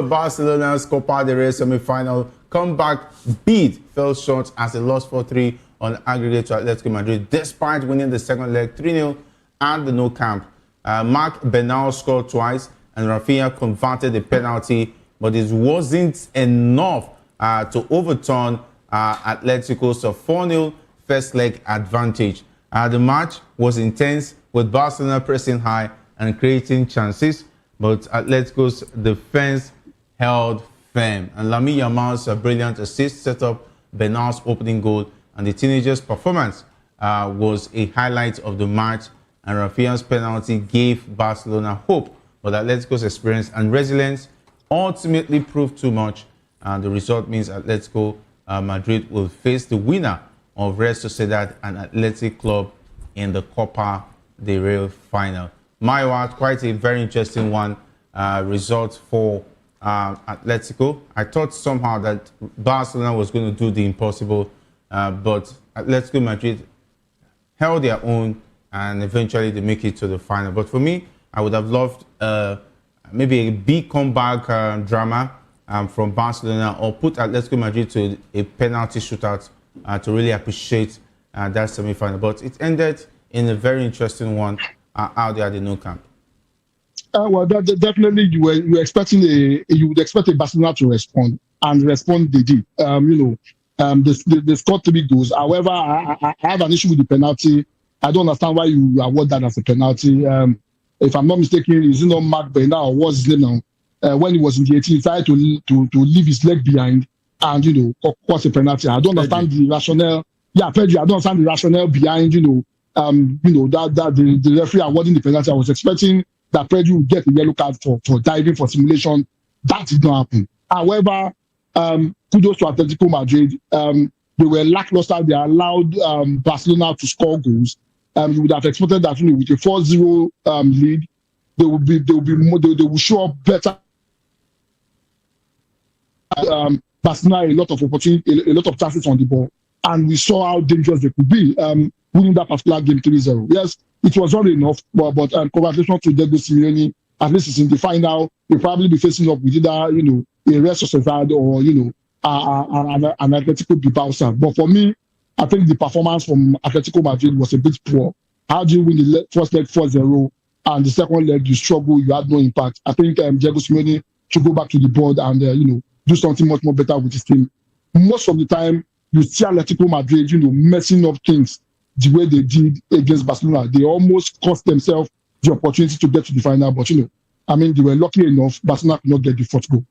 Barcelona's Copa del Rey semi-final comeback bid fell short as they lost 4-3 on aggregate to Atletico Madrid, despite winning the second leg 3-0 at the Nou Camp. Marc Bernal scored twice, and Rafinha converted the penalty, but it wasn't enough to overturn Atletico's 4-0 first leg advantage. The match was intense, with Barcelona pressing high and creating chances, but Atletico's defense held firm. And Lamine Yamal's brilliant assist set up Bernal's opening goal, and the teenager's performance was a highlight of the match, and Rafinha's penalty gave Barcelona hope, but Atletico's experience and resilience ultimately proved too much, and the result means Atletico Madrid will face the winner of Real Sociedad and Athletic Club in the Copa del Rey final. Maiwa, quite a very interesting one result for Atletico. I thought somehow that Barcelona was going to do the impossible, but Atletico Madrid held their own, and eventually they make it to the final. But for me, I would have loved maybe a big comeback drama from Barcelona, or put Atletico Madrid to a penalty shootout to really appreciate that semi-final. But it ended in a very interesting one out there at the Nou Camp. Well, definitely you were expecting you would expect a Barcelona to respond, and respond they did. They scored 3 goals. However, I have an issue with the penalty. I don't understand why you award that as a penalty. If I'm not mistaken, is it not Marc Bernal, or what's his name now? When he was in the 18, he decided to leave his leg behind, and cause a penalty. I don't understand the rationale. Yeah, Pedri, I don't understand the rationale behind that the referee awarding the penalty. I was expecting that Pedri would get a yellow card for diving for simulation. That did not happen. However, kudos to Atletico Madrid. They were lackluster. They allowed Barcelona to score goals. You would have expected that with a 4-0 lead, they will show up better. Barcelona a lot of opportunity, a lot of chances on the ball, and we saw how dangerous they could be. Winning that particular game 3-0. Yes, it was not enough, but congratulations to Diego Simeone. At least it's in the final. We'll probably be facing up with either a Real Sociedad or an Atletico Bilbao side. But for me, I think the performance from Atletico Madrid was a bit poor. How do you win the first leg 4-0 and the second leg you struggle, you had no impact? I think Diego Simeone should go back to the board and do something much more better with his team. Most of the time, you see Atletico Madrid, messing up things the way they did against Barcelona. They almost cost themselves the opportunity to get to the final, but they were lucky enough. Barcelona could not get the fourth goal.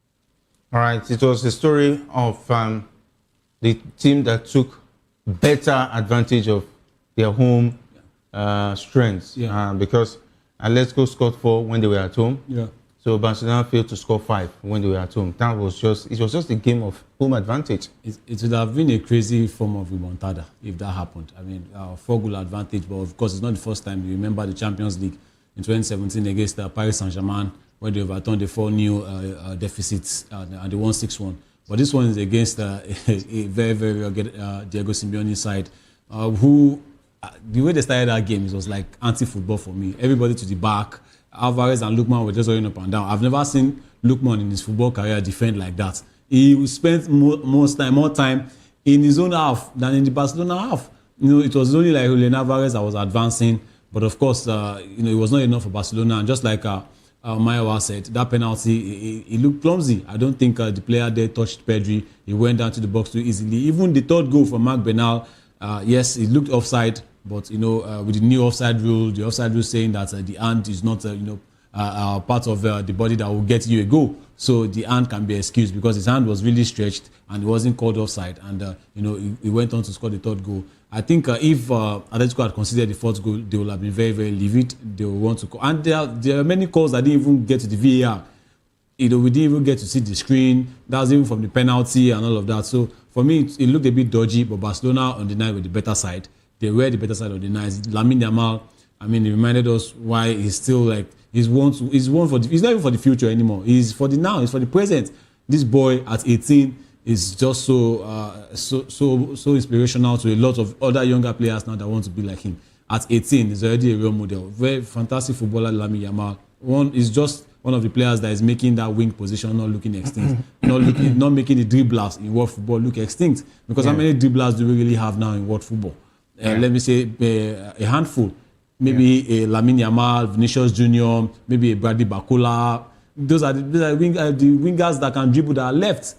All right, it was the story of the team that took better advantage of their home strengths, because Atletico scored 4 when they were at home. Yeah. So Barcelona failed to score 5 when they were at home. It was just a game of home advantage. It would have been a crazy form of remontada if that happened. 4-goal advantage, but of course it's not the first time. You remember the Champions League in 2017 against Paris Saint-Germain, where they overturned the 4-0 deficits and they won 6-1. But this one is against a very, very rugged Diego Simeone side, who, the way they started that game, it was like anti-football for me. Everybody to the back. Alvarez and Lookman were just running up and down. I've never seen Lookman in his football career defend like that. He spent more time in his own half than in the Barcelona half. It was only like Julian Alvarez that was advancing, but of course, it was not enough for Barcelona. And just like Mayowa said, that penalty, it looked clumsy. I don't think the player there touched Pedri. He went down to the box too easily. Even the third goal from Marc Bernal, yes, it looked offside. But with the new offside rule, the offside rule saying that the hand is not part of the body that will get you a goal, so the hand can be excused because his hand was really stretched and it wasn't called offside, and he went on to score the third goal. I think if Atletico had considered the fourth goal, they would have been very, very livid. They would want to call, and there are many calls that didn't even get to the VAR. We didn't even get to see the screen. That was even from the penalty and all of that. So for me, it looked a bit dodgy, but Barcelona on the night with the better side. They were the better side of the night. Lamine Yamal, he reminded us why he's still he's one for he's not even for the future anymore. He's for the now, he's for the present. This boy at 18 is just so inspirational to a lot of other younger players now that want to be like him. At 18, he's already a real model. Very fantastic footballer, Lamine Yamal. Is just one of the players that is making that wing position not looking extinct, not making the dribblers in world football look extinct. Because how many dribblers do we really have now in world football? Let me say a handful. Maybe a Lamine Yamal, Vinicius Junior, maybe a Bradley Barcola. Those are the wingers that can dribble that are left.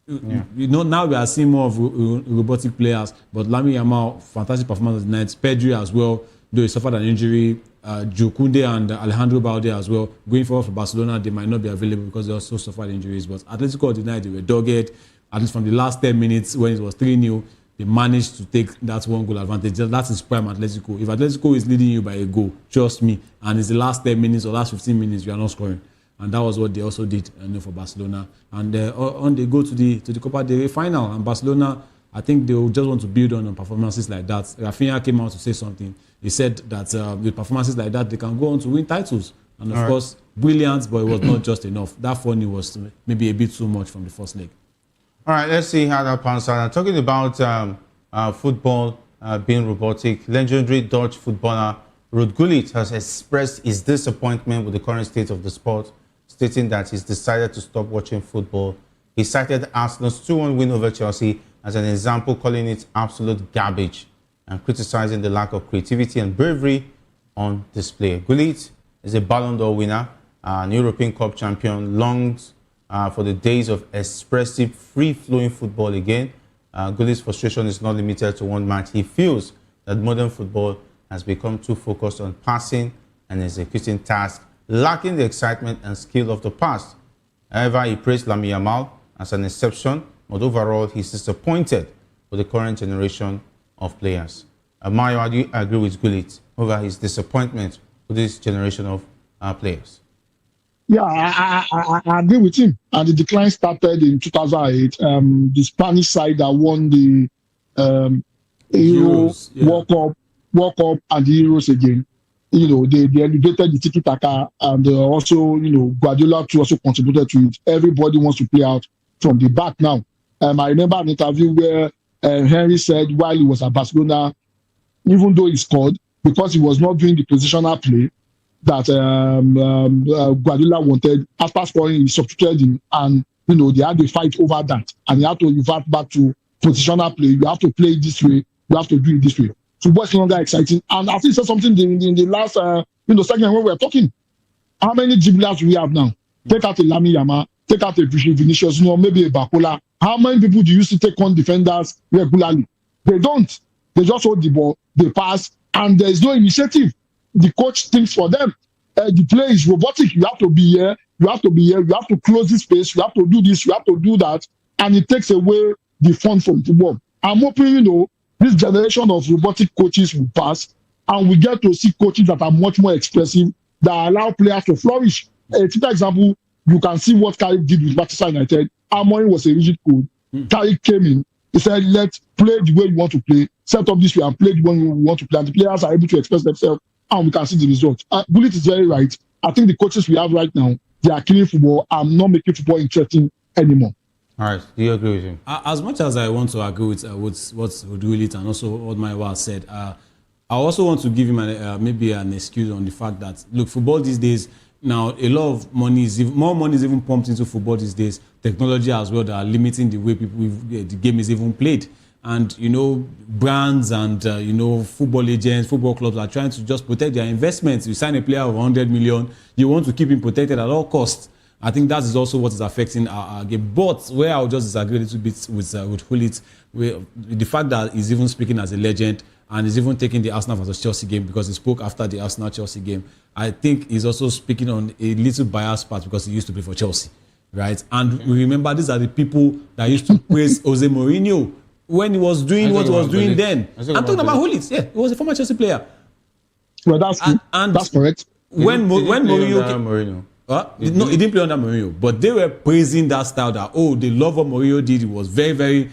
Now we are seeing more of robotic players. But Lamine Yamal, fantastic performance of the night. Pedri as well, though he suffered an injury. Joe Kounde and Alejandro Balde as well. Going forward for Barcelona, they might not be available because they also suffered injuries. But Atletico the night, they were dogged. At least from the last 10 minutes when it was 3-0. They managed to take that 1-goal advantage. That is prime Atletico. If Atletico is leading you by a goal, trust me, and it's the last 10 minutes or last 15 minutes, you are not scoring. And that was what they also did for Barcelona. And on they go to the Copa del Rey final. And Barcelona, I think they will just want to build on performances like that. Rafinha came out to say something. He said that with performances like that, they can go on to win titles. And of course, brilliant, but it was not just enough. That funny was maybe a bit too much from the first leg. All right, let's see how that pans out. Talking about football being robotic, legendary Dutch footballer Ruud Gullit has expressed his disappointment with the current state of the sport, stating that he's decided to stop watching football. He cited Arsenal's 2-1 win over Chelsea as an example, calling it absolute garbage and criticizing the lack of creativity and bravery on display. Gullit is a Ballon d'Or winner, an European Cup champion, longs for the days of expressive, free-flowing football again. Gullit's frustration is not limited to one match. He feels that modern football has become too focused on passing and executing tasks, lacking the excitement and skill of the past. However, he praised Lamine Yamal as an exception, but overall, he's disappointed with the current generation of players. Mayo, do you agree with Gullit over his disappointment with this generation of players. Yeah, I agree with him. And the decline started in 2008. The Spanish side that won the Euro, Euros, yeah. World Cup, and the Euros again. They elevated the tiki taka, and also, Guardiola too also contributed to it. Everybody wants to play out from the back now. I remember an interview where Henry said while he was at Barcelona, even though he scored, because he was not doing the positional play that Guardiola wanted, after scoring, he substituted him, and they had a fight over that, and he had to revert back to positional play. You have to play it this way, you have to do it this way. Football is no longer exciting. And I think he said something in the last segment when we were talking. How many dribblers do we have now? Take out a Lamine Yamal, take out a Vinicius, maybe a Bakola. How many people do you used to take on defenders regularly? They don't. They just hold the ball, they pass, and there is no initiative. The coach thinks for them. The play is robotic. You have to be here, you have to be here, you have to close this space, you have to do this, you have to do that, and it takes away the fun from football. I'm hoping, this generation of robotic coaches will pass, and we get to see coaches that are much more expressive, that allow players to flourish. A typical example, you can see what Carrick did with Manchester United. Amorim was a rigid coach. Carrick came in, he said, let's play the way you want to play, set up this way and play the way you want to play, and the players are able to express themselves, and we can see the result. Bullet is very right. I think the coaches we have right now, they are killing football and not making football interesting anymore. All right, do you agree with him? As much as I want to agree with what Oduilit and also what Maiwa said, I also want to give him maybe an excuse on the fact that, look, football these days, now a lot of money more money is even pumped into football these days. Technology as well that are limiting the way the game is even played. And, brands and, football agents, football clubs are trying to just protect their investments. You sign a player of 100 million, you want to keep him protected at all costs. I think that is also what is affecting our game. But where I would just disagree a little bit with Hullit, the fact that he's even speaking as a legend and he's even taking the Arsenal versus Chelsea game because he spoke after the Arsenal-Chelsea game, I think he's also speaking on a little biased part because he used to play for Chelsea, right? And we remember these are the people that used to praise Jose Mourinho when he was doing what he was doing then. I'm talking about Hullit. Yeah, he was a former Chelsea player. Well, that's that's correct. When Mourinho... No, he didn't play under Mourinho, but they were praising that style that, they love what Mourinho did. He was very, very,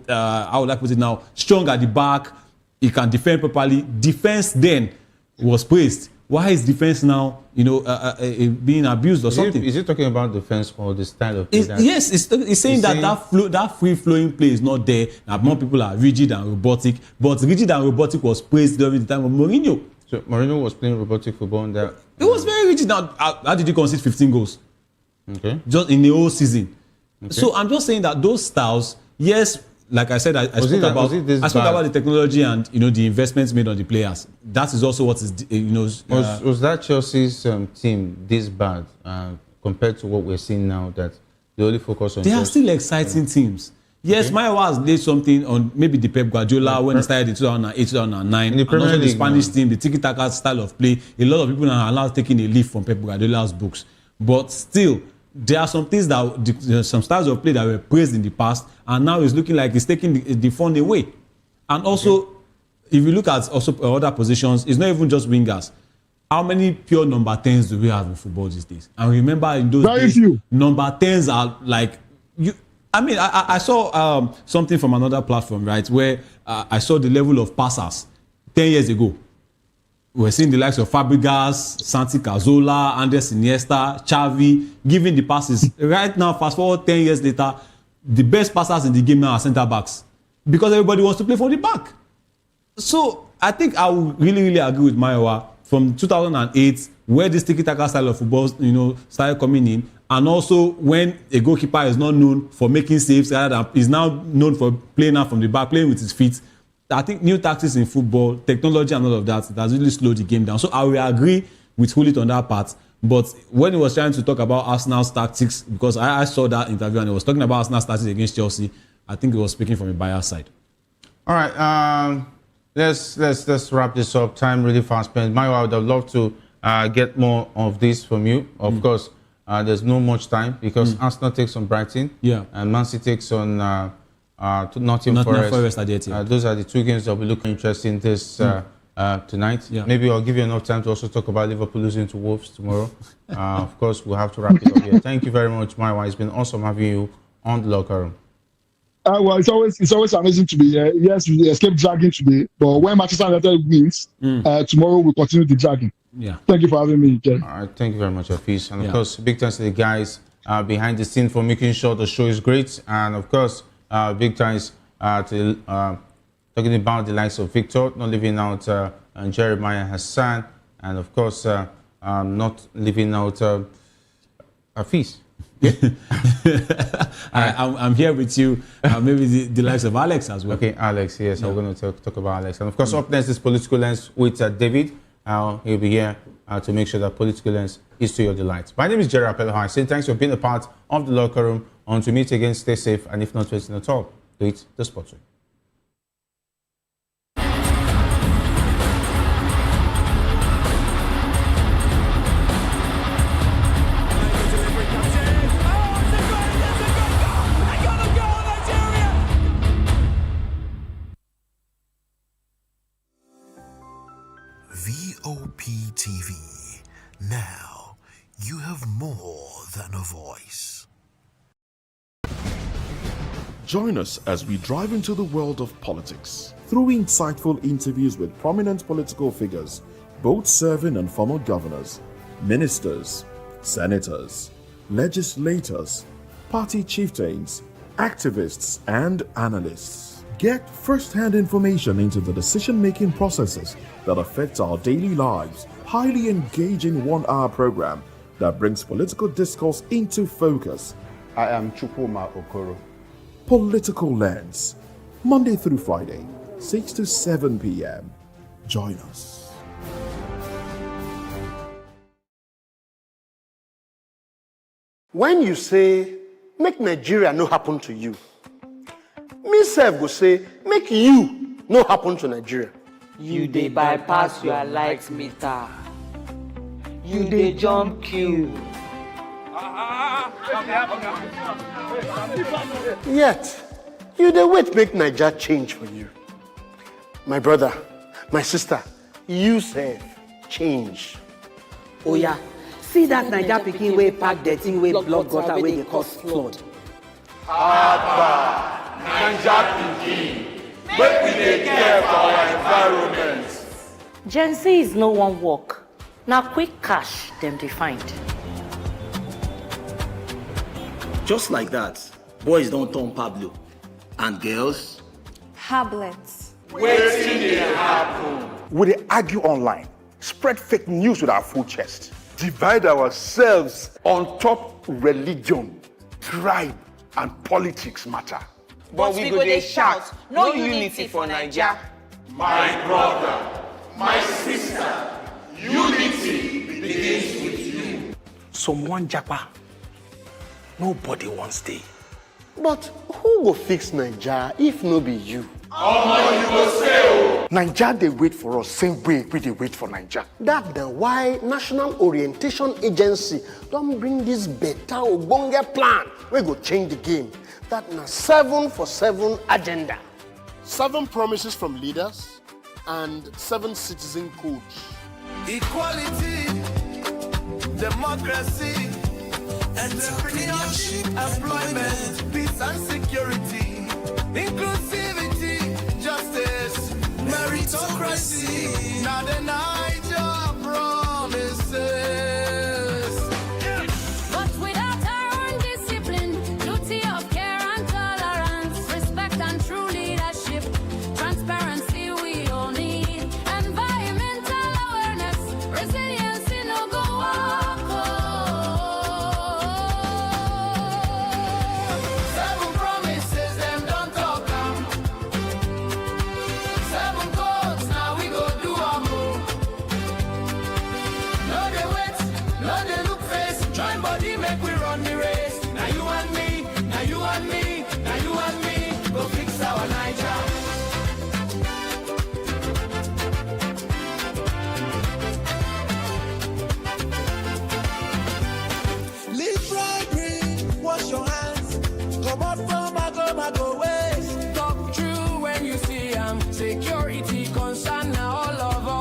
how would I put it now, strong at the back. He can defend properly. Defense then was praised. Why is defense now, being abused or something? Is he talking about defense or the style of play? Yes, it's saying that free-flowing play is not there. Now, more people are rigid and robotic, but rigid and robotic was praised during the time of Mourinho. So Mourinho was playing robotic football in that. It was very rigid. Now, how did you concede 15 goals? Okay. Just in the whole season. Okay. So I'm just saying that those styles, yes, like I said, I spoke about the technology and the investments made on the players. That is also what is was that Chelsea's team this bad compared to what we're seeing now? That they only focus on. They are still exciting teams. Yes, Maiwa has laid something on maybe the Pep Guardiola when he started in 2008, 2009. And also the Spanish team, the tiki-taka style of play. A lot of people are now taking a leaf from Pep Guardiola's books. But still, there are some things some styles of play that were praised in the past, and now it's looking like it's taking the fun away. And also, if you look at also other positions, it's not even just wingers. How many pure number 10s do we have in football these days? And remember in those days, number 10s are like... I saw something from another platform, right, where I saw the level of passers 10 years ago. We're seeing the likes of Fabregas, Santi Cazorla, Andres Iniesta, Xavi, giving the passes. Right now, fast forward 10 years later, the best passers in the game now are centre-backs because everybody wants to play from the back. So I think I would really, really agree with Maiwa from 2008, where this tiki-taka style of football, started coming in. And also when a goalkeeper is not known for making saves, is now known for playing out from the back, playing with his feet. I think new tactics in football, technology and all of that, has really slowed the game down. So I will agree with Hullit on that part. But when he was trying to talk about Arsenal's tactics, because I saw that interview and he was talking about Arsenal's tactics against Chelsea, I think he was speaking from a biased side. All right, let's wrap this up. Time really fast spent. Maiwa, I would have loved to get more of this from you. Of course. There's no much time because Arsenal takes on Brighton, and Man City takes on Nottingham Forest. Forest those are the two games that will look interesting this tonight. Yeah. Maybe I'll give you enough time to also talk about Liverpool losing to Wolves tomorrow. Of course, we'll have to wrap it up here. Thank you very much, Maiwa. It's been awesome having you on the locker room. Well, it's always amazing to be here. Yes, we escaped dragging today, but when Manchester United wins, tomorrow we'll continue the dragging. Yeah. Thank you for having me, Jerry. All right, thank you very much, Hafiz. And of course, big thanks to the guys behind the scene for making sure the show is great. And of course, big thanks to talking about the likes of Victor, not leaving out Jeremiah Hassan, and of course, not leaving out Hafiz. Yeah. I'm here with you. Maybe the likes of Alex as well. Okay, Alex, yes, we're going to talk about Alex. And of course, up next is Political Lens with David. He'll be here to make sure that Political Lens is to your delight. My name is Jerry Apelahai. Saying thanks for being a part of the locker room. Until we meet again, stay safe, and if not waiting at all, do it the sports way. VOP TV. Now, you have more than a voice. Join us as we drive into the world of politics through insightful interviews with prominent political figures, both serving and former governors, ministers, senators, legislators, party chieftains, activists, and analysts. Get first-hand information into the decision-making processes that affect our daily lives. Highly engaging one-hour program that brings political discourse into focus. I am Chukwuma Okoro. Political Lens, Monday through Friday, 6 to 7 p.m. Join us. When you say, make Nigeria no happen to you, me sef go say, make you no happen to Nigeria. You dey bypass your light meter. You dey jump queue. Yet, you dey wait make Nigeria change for you. My brother, my sister, you sef change. Oh yeah, see that Naija pikin wey pack dirty wey block gutter wey dey cause flood. Make we dey care for our environment. Gen Z is no one work. Now quick cash them they find. Just like that, boys don't turn Pablo. And girls? Hablets. Wetin dey happen? We dey argue online, spread fake news with our full chest, divide ourselves on top religion, tribe, and politics matter. But we go dey shout, no unity for Naija. My brother, my sister, unity begins with you. Someone japa, nobody wants stay. But who go fix Naija if no be you? Omo, you go say o. Naija dey wait for us same way we dey wait for Naija. That na why National Orientation Agency don bring this better ogbonge plan wey go change the game. That na 7 for 7 agenda. 7 promises from leaders and 7 citizen codes. Equality, democracy, entrepreneurship, employment, peace and security, inclusivity, justice, meritocracy. Now the Naija promises. But without our own discipline, duty of care and tolerance, respect and true leadership, transparency we all need, environmental awareness, resiliency no go walk. 7 promises, them don't talk am. 7 codes, now we go do am o. No dey wait, no dey look face, join body make we run the race. Now you and me, now you and me, now you and me, go fix our Naija. Live bribery, wash your hands, come out from mago ways. Talk true when you see am. Security concern na all of us.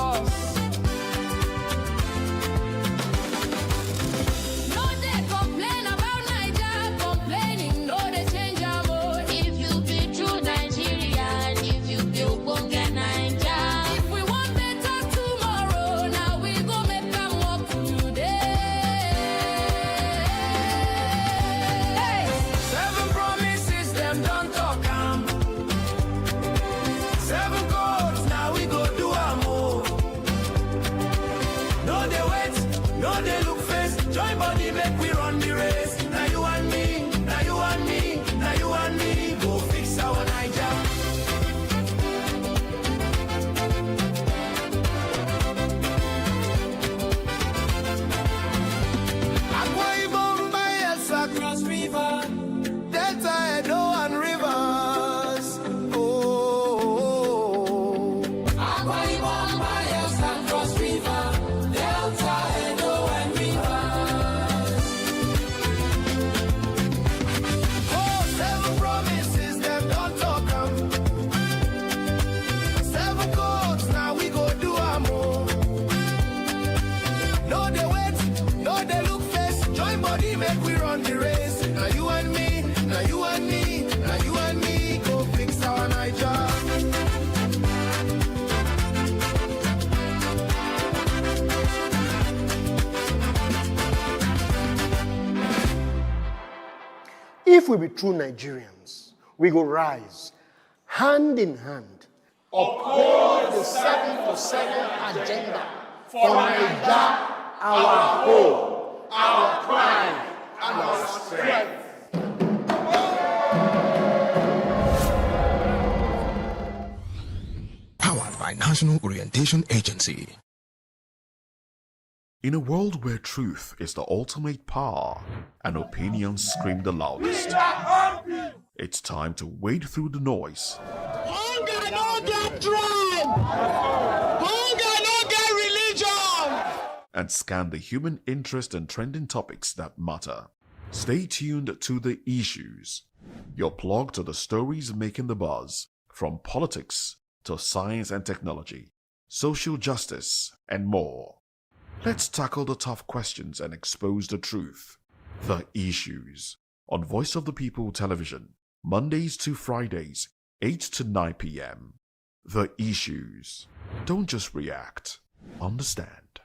If we be true Nigerians, we go rise hand in hand, uphold the 7 for 7 agenda for Naija, our hope, our pride, and our strength. Powered by National Orientation Agency. In a world where truth is the ultimate power and opinions scream the loudest, it's time to wade through the noise. Hunger no get tribe. Hunger no get religion. And scan the human interest and trending topics that matter. Stay tuned to The Issues, your plug to the stories making the buzz, from politics to science and technology, social justice, and more. Let's tackle the tough questions and expose the truth. The Issues on Voice of the People Television, Mondays to Fridays, 8 to 9 p.m. The Issues. Don't just react, understand.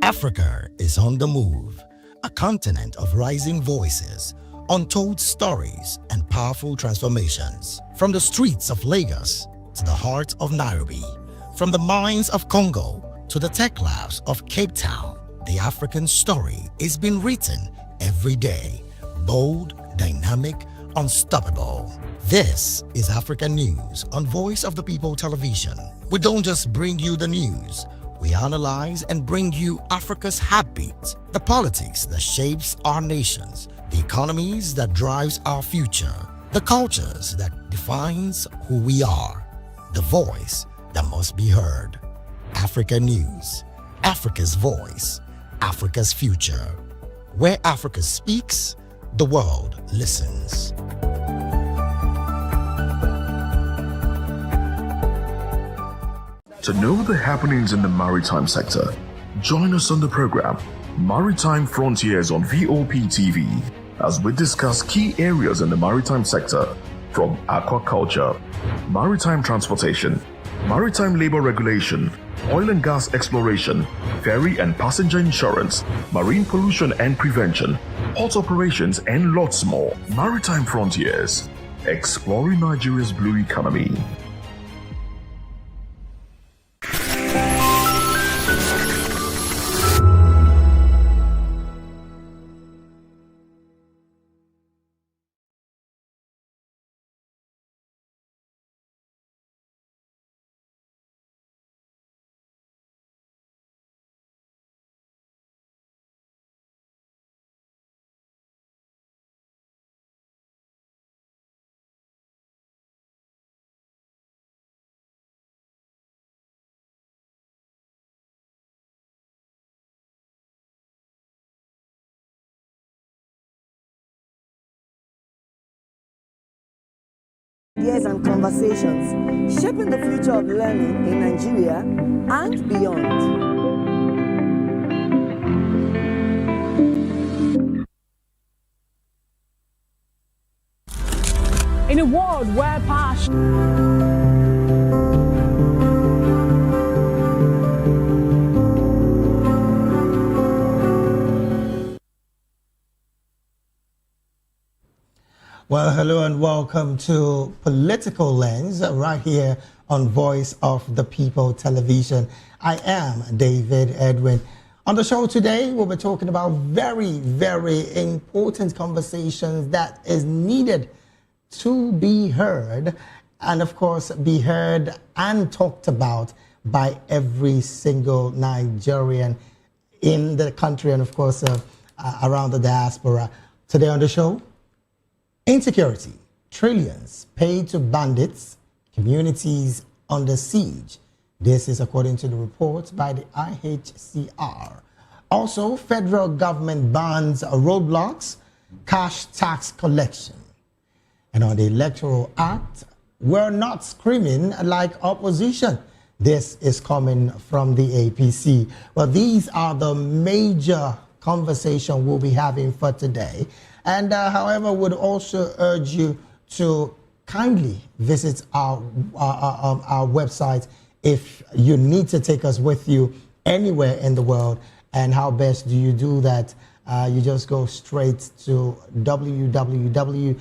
Africa is on the move, a continent of rising voices, untold stories, and powerful transformations. From the streets of Lagos to the heart of Nairobi, from the mines of Congo to the tech labs of Cape Town, the African story is being written every day. Bold, dynamic, unstoppable. This is African News on Voice of the People Television. We don't just bring you the news. We analyze and bring you Africa's heartbeat, the politics that shapes our nations, the economies that drives our future, the cultures that defines who we are, the voice that must be heard. Africa News, Africa's voice, Africa's future. Where Africa speaks, the world listens. To know the happenings in the maritime sector, join us on the program Maritime Frontiers on VOP TV as we discuss key areas in the maritime sector, from aquaculture, maritime transportation, maritime labor regulation, oil and gas exploration, ferry and passenger insurance, marine pollution and prevention, port operations, and lots more. Maritime Frontiers, exploring Nigeria's blue economy. Ideas and conversations shaping the future of learning in Nigeria and beyond. In a world where passion Well, hello and welcome to Political Lens right here on Voice of the People Television. I am David Edwin. On the show today, we'll be talking about very, very important conversations that is needed to be heard and, of course, be heard and talked about by every single Nigerian in the country and, of course, around the diaspora. Today on the show, insecurity, trillions paid to bandits, communities under siege. This is according to the report by the IHCR. Also, federal government bans roadblocks, cash tax collection. And on the Electoral Act, we're not screaming like opposition. This is coming from the APC. Well, these are the major conversation we'll be having for today. And however, would also urge you to kindly visit our website if you need to take us with you anywhere in the world. And how best do you do that? You just go straight to www.vop.ng,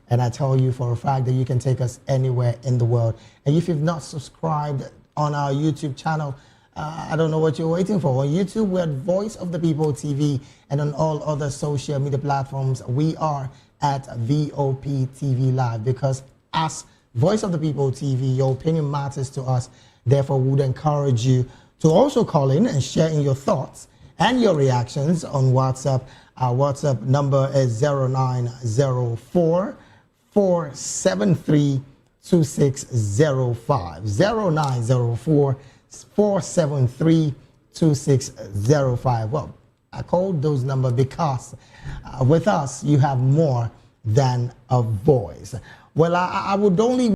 and I tell you for a fact that you can take us anywhere in the world. And if you've not subscribed on our YouTube channel, I don't know what you're waiting for. On YouTube, we're at Voice of the People TV, and on all other social media platforms, we are at VOP TV Live, because as Voice of the People TV, your opinion matters to us. Therefore, we would encourage you to also call in and share in your thoughts and your reactions on WhatsApp. Our WhatsApp number is 0904 473 2605. 0904 473 2605. Well, I called those numbers because with us, you have more than a voice. Well, I would only